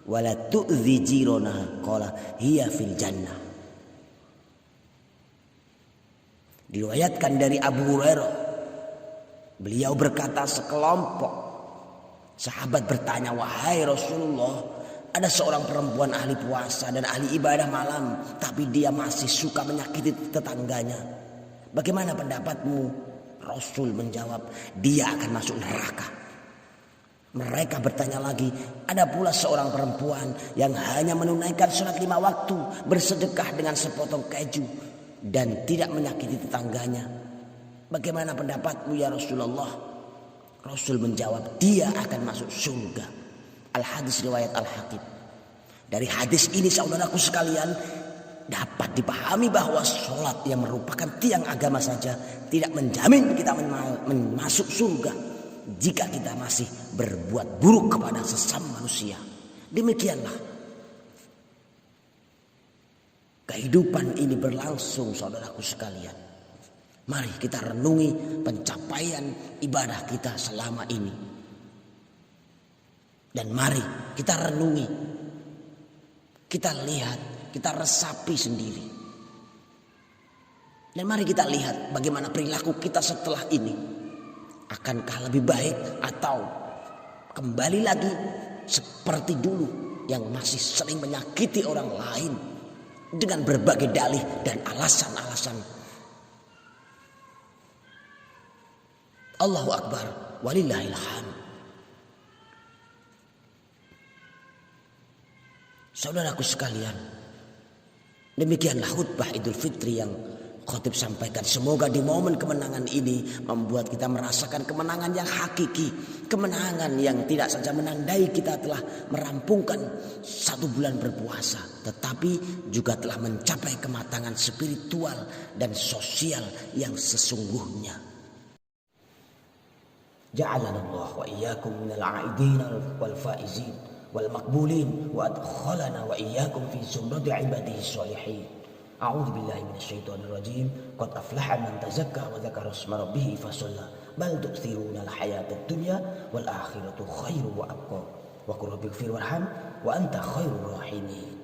[SPEAKER 3] wa la tu'dhi jiranah. Qala hiya fil jannah. Diriwayatkan dari Abu Hurairah, beliau berkata, sekelompok sahabat bertanya, wahai Rasulullah, ada seorang perempuan ahli puasa dan ahli ibadah malam, tapi dia masih suka menyakiti tetangganya. Bagaimana pendapatmu? Rasul menjawab, dia akan masuk neraka. Mereka bertanya lagi, ada pula seorang perempuan yang hanya menunaikan sholat 5 waktu, bersedekah dengan sepotong keju, dan tidak menyakiti tetangganya. Bagaimana pendapatmu ya Rasulullah? Rasul menjawab, dia akan masuk surga. Al-hadis riwayat Al-Hakim. Dari hadis ini saudaraku sekalian, dapat dipahami bahwa sholat yang merupakan tiang agama saja tidak menjamin kita masuk surga jika kita masih berbuat buruk kepada sesama manusia. Demikianlah kehidupan ini berlangsung saudaraku sekalian. Mari kita renungi pencapaian ibadah kita selama ini. Dan mari kita renungi, kita lihat, kita resapi sendiri. Dan mari kita lihat bagaimana perilaku kita setelah ini. Akankah lebih baik atau kembali lagi seperti dulu yang masih sering menyakiti orang lain dengan berbagai dalih dan alasan-alasan. Allahu Akbar, walillahil hamd. Saudaraku sekalian, demikianlah khutbah Idul Fitri yang khotib sampaikan. Semoga di momen kemenangan ini membuat kita merasakan kemenangan yang hakiki, kemenangan yang tidak saja menandai kita telah merampungkan 1 bulan berpuasa, tetapi juga telah mencapai kematangan spiritual dan sosial yang sesungguhnya. Ja'alanallahu wa iyyakum minal 'aidin wal faizin wal maqbulin wa adkhalana wa iyyakum fi zumrati ibadihi sholihin. A'udzu billahi minasyaitonir rajim. Qad aflaha man tazakka wa dzakara isma rabbih fa shalla. Bal tu'thiruna al-hayatad dunya wal akhiratu khairu wa abqa. Wa qul rabbighfir warham wa anta khairur rahimin.